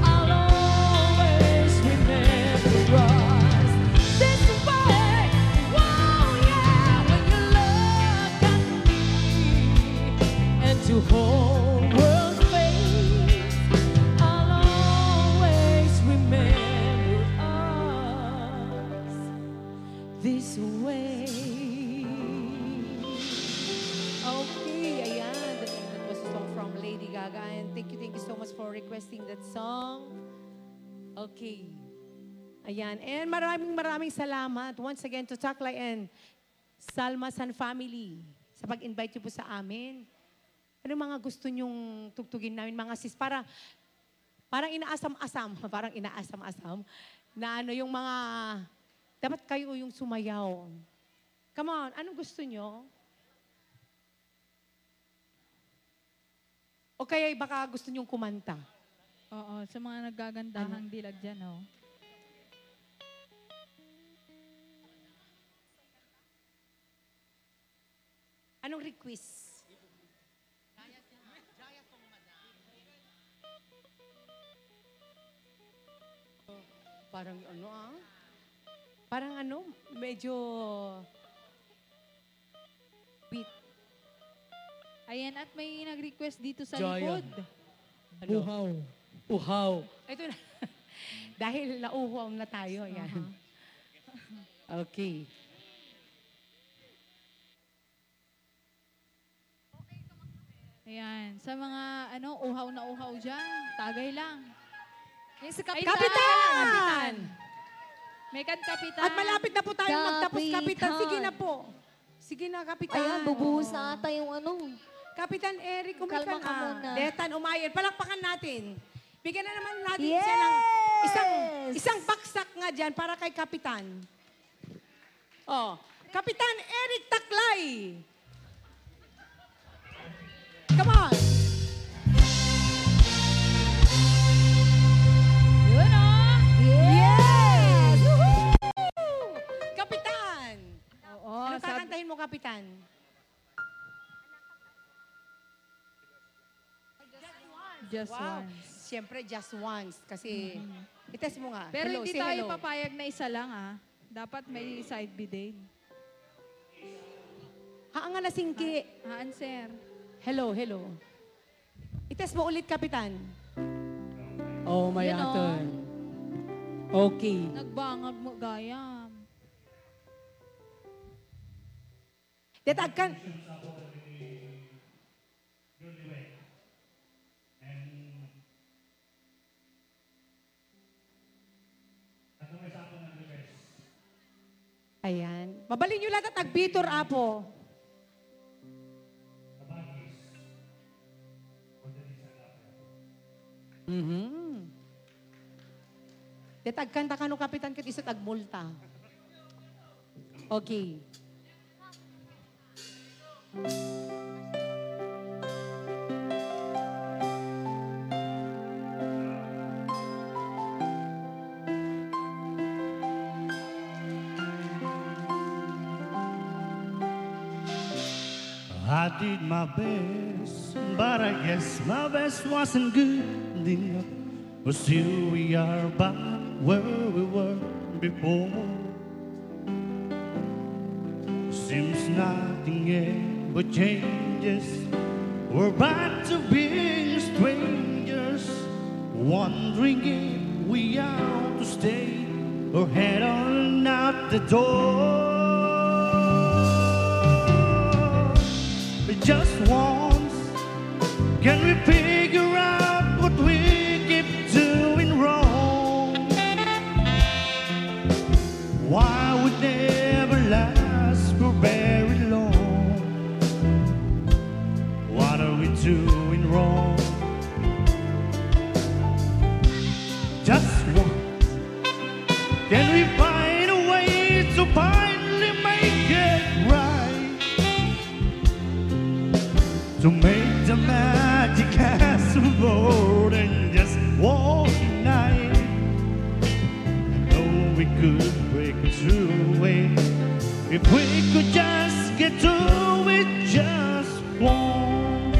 [SPEAKER 3] I'll always remember us this way. Whoa, yeah, when you look at me and the whole world fades, I'll always remember us this way. Okay, ayan. That was a song from Lady Gaga. And thank you so much for requesting that song. Okay. Ayan. And maraming salamat once again to Taklay and Salma San family sa pag-invite niyo po sa amin. Ano mga gusto nyong tugtugin namin mga sis? Parang inaasam-asam. Parang inaasam-asam. Na ano yung mga, dapat kayo yung sumayaw. Come on, anong gusto nyo? O kaya baka gusto nyong kumanta?
[SPEAKER 2] Oo, sa mga naggagandahang dilag dyan, oh.
[SPEAKER 3] Anong request? Parang ano Parang ano, medyo beat.
[SPEAKER 2] Ayan, at may nag-request dito sa
[SPEAKER 6] Jaya.
[SPEAKER 2] likod.
[SPEAKER 6] Uhaw. Uhaw.
[SPEAKER 3] Ito na. Dahil nauhaw na tayo. Ayan. Okay.
[SPEAKER 2] Ayan, sa mga uhaw na uhaw dyan, tagay lang.
[SPEAKER 7] Yung si
[SPEAKER 3] Kapitan!
[SPEAKER 2] May kan kapitan.
[SPEAKER 3] At malapit na po tayo magtapos, Kapitan.
[SPEAKER 4] Kapitan.
[SPEAKER 3] Sige na po. Sige na, Kapitan.
[SPEAKER 4] Ayan, bubuhos na ata yung ano.
[SPEAKER 3] Kapitan Eric, umika
[SPEAKER 4] Kalma ka
[SPEAKER 3] na.
[SPEAKER 4] muna.
[SPEAKER 3] Detan, umayon. Palakpakan natin. Bigyan na naman natin
[SPEAKER 4] Yes!
[SPEAKER 3] siya ng isang baksak nga dyan para kay Kapitan. Oh, Kapitan Eric Taklay. Come on.
[SPEAKER 2] Yun oh.
[SPEAKER 4] Yes!
[SPEAKER 3] Kapitan.
[SPEAKER 2] Oo,
[SPEAKER 3] Ano kakantahin mo, Kapitan?
[SPEAKER 2] Just
[SPEAKER 3] Wow.
[SPEAKER 2] once.
[SPEAKER 3] Siyempre, just once. Kasi, itest mo nga.
[SPEAKER 2] Pero
[SPEAKER 3] Hello,
[SPEAKER 2] hindi
[SPEAKER 3] say
[SPEAKER 2] tayo
[SPEAKER 3] hello.
[SPEAKER 2] papayag na isa lang ah. Dapat may side B din.
[SPEAKER 3] Haan nga na singki.
[SPEAKER 2] Haan, sir.
[SPEAKER 3] Hello, hello. Itest mo ulit, Kapitan. Oh, my
[SPEAKER 2] Yun, oh.
[SPEAKER 3] turn. Okay.
[SPEAKER 2] Nagbangag mo, gayam.
[SPEAKER 3] Detagkan. Ayan. Mabalin nyo lahat at nagbitor, Apo. Mhm. Detagkan ta kano Kapitan ket isa tagmulta. Okay.
[SPEAKER 6] I did my best, but I guess my best wasn't good enough. But still we are back where we were before. Seems nothing ever changes. We're back to being strangers, wondering if we are to stay or head on out the door. Just once, can we figure out what we keep doing wrong? Why we never last for very long? What are we doing wrong? Just once, can we find a way to finally make it right? To make the magic last more than just one night. I know we could break through it if we could just get to it just once.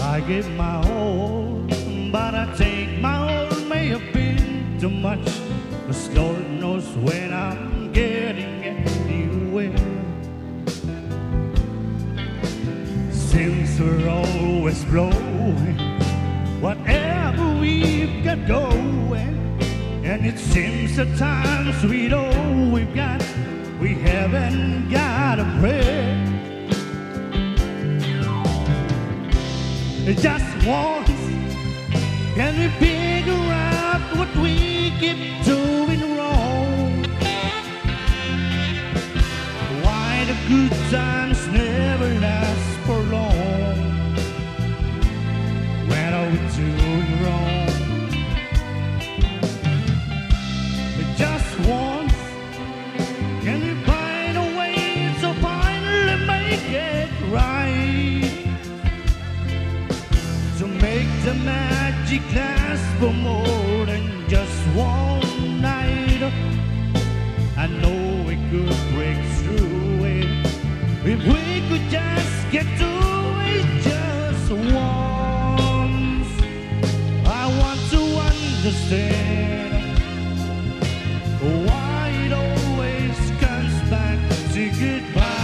[SPEAKER 6] I give my all, but I think my all may have been too much. 'Cause Lord knows when I'm getting anywhere. Since we're always blowing whatever we've got going, and it seems at times with all we've got, we haven't got a prayer. Just once, can we figure out what we keep doing wrong? Why the good times never last for long? What are we doing wrong? Just once, can we find a way to finally make it right? To make the magic last for more than just one night. I know we could break through it if we could just get to it just once. I want to understand why it always comes back to goodbye.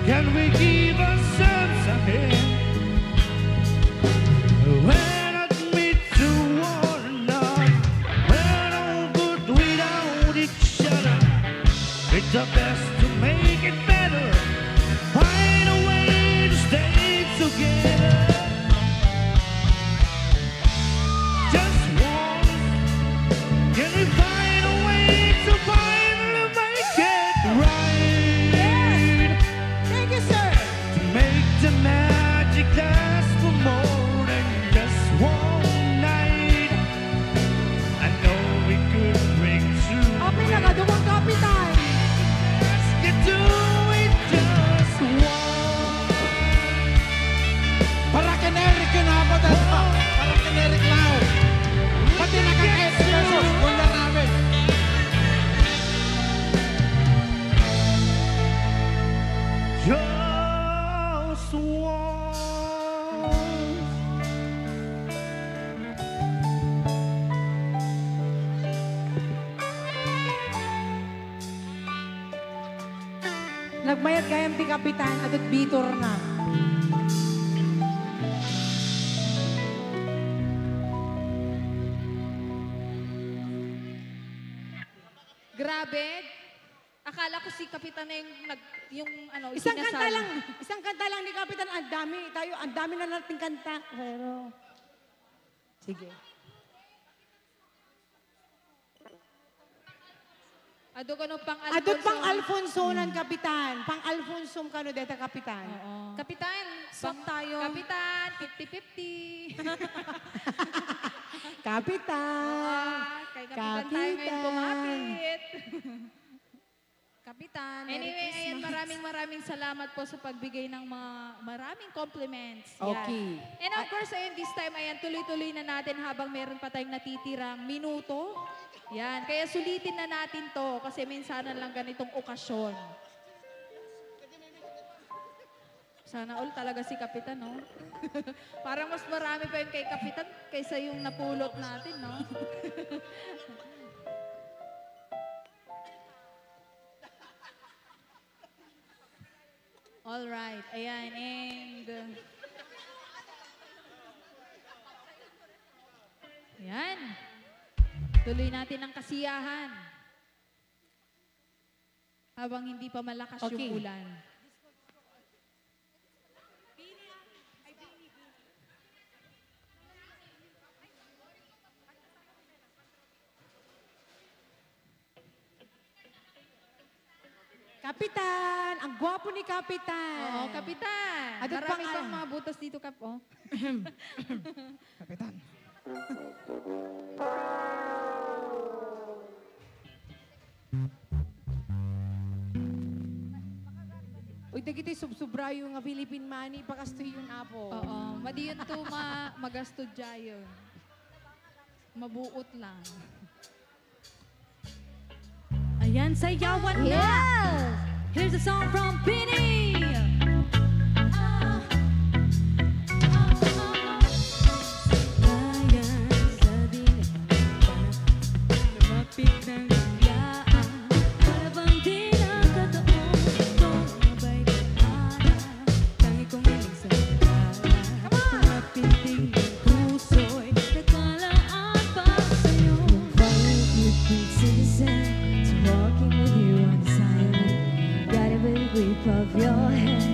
[SPEAKER 6] Can we give ourselves a hand and admit to one another
[SPEAKER 3] Nagmayat kayang ti kapitan, adot bitor na.
[SPEAKER 2] Grabe. Akala ko si Kapitan na yung
[SPEAKER 3] Isang kanta lang ni kapitan, ang dami na nating kanta. Pero, sige.
[SPEAKER 2] Ado ka no pang Alfonso.
[SPEAKER 3] Adot pang Alfonsonan, kapitan. Pang Alfonsom ka no, deta kapitan.
[SPEAKER 2] Oo.
[SPEAKER 7] Kapitan, swap tayo.
[SPEAKER 2] Kapitan, 50-50.
[SPEAKER 3] Kapitan.
[SPEAKER 2] Kay Kapitan tayo ngayon kumapit.
[SPEAKER 7] Kapitan, Merry
[SPEAKER 2] Anyway, ayan,
[SPEAKER 7] Christmas.
[SPEAKER 2] maraming salamat po sa pagbigay ng mga maraming compliments. Yan.
[SPEAKER 3] Okay.
[SPEAKER 2] And of course, ayan, this time, ayan, tuloy-tuloy na natin habang meron pa tayong natitirang minuto. Yan, kaya sulitin na natin to kasi minsanan lang ganitong okasyon. Sana all talaga si Kapitan, no? Parang mas marami pa yung kay Kapitan kaysa yung napulot natin, no? All right, ayan, and ayan. Tuloy natin ang kasiyahan. Habang hindi pa malakas
[SPEAKER 3] Okay.
[SPEAKER 2] yung ulan.
[SPEAKER 3] Kapitan! Ang gwapo ni Kapitan!
[SPEAKER 2] Oo, Kapitan.
[SPEAKER 3] Adot
[SPEAKER 2] Marami
[SPEAKER 3] pang-
[SPEAKER 2] pang mga butas dito, Kap. Oh.
[SPEAKER 6] Kapitan.
[SPEAKER 3] Uy, dagiti subsubrayo nga Philippine money, pakasto yun apo.
[SPEAKER 2] Oo, madiyon to magasto dyayon. Mabuot lang.
[SPEAKER 1] Ayan, sayawan na!
[SPEAKER 4] Yes!
[SPEAKER 1] Here's a song from Pini! Ayan, sa dilim, lumapit ng biglaan. Para bang di nakataon, itong abay ana. Tangi kong hiling sa kala. Mga pintig ng puso'y nagkalaan pa sa'yo.
[SPEAKER 4] Follow your feet to the sand, to walking with you on this island. Got a big grip of your hand.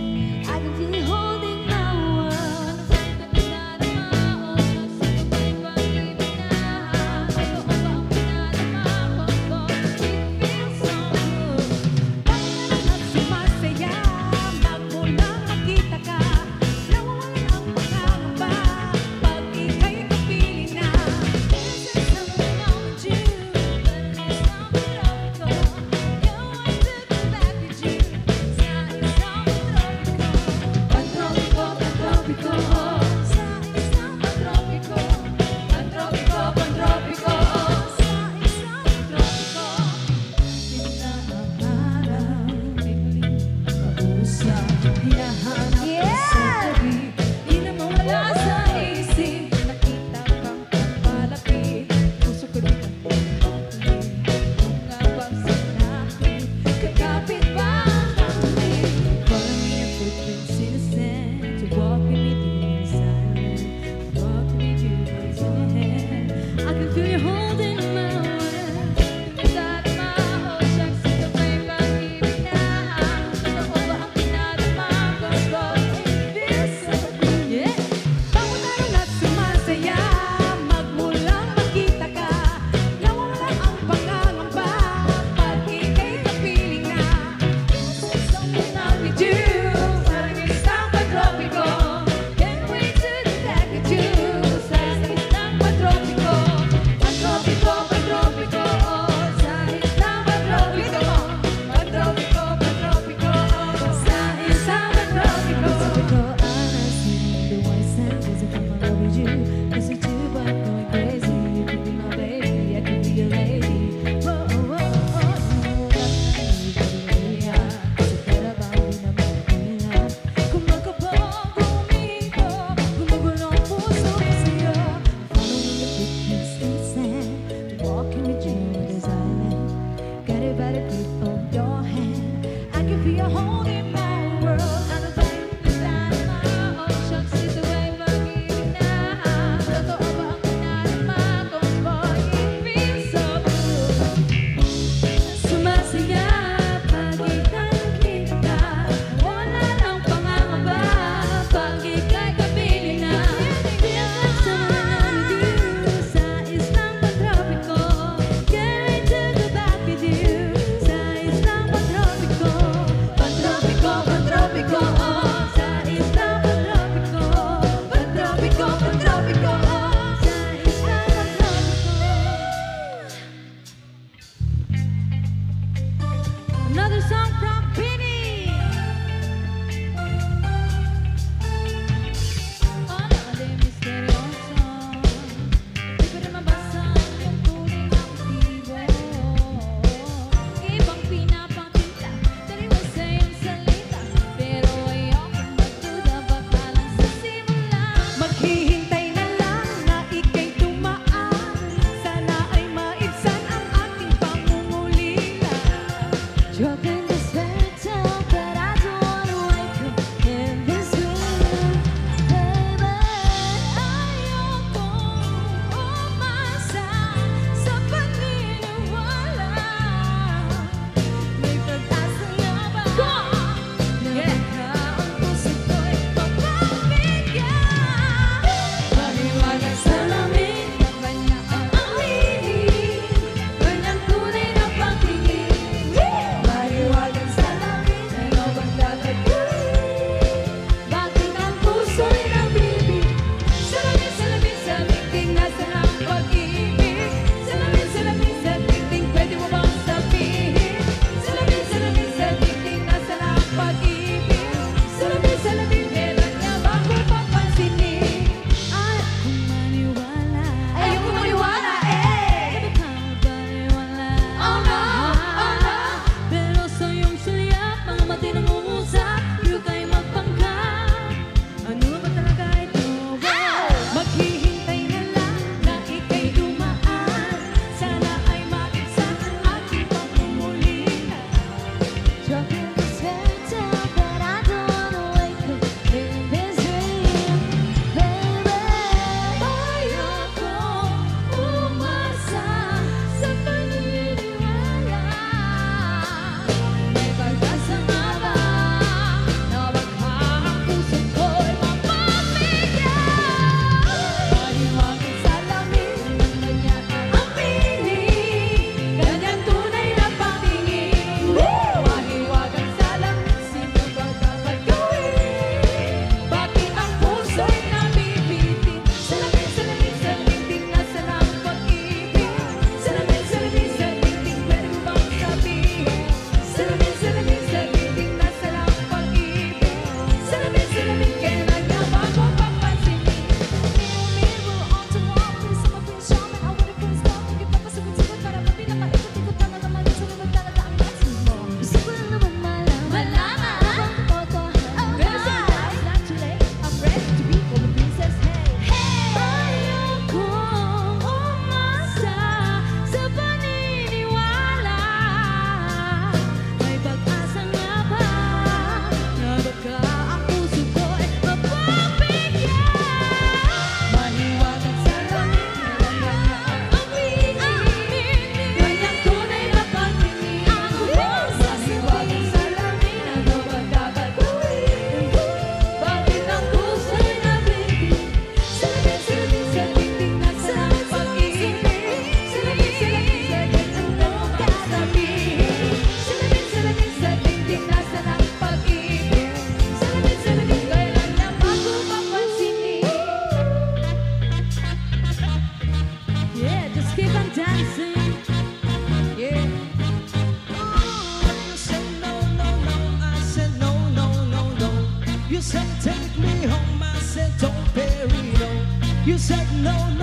[SPEAKER 6] alone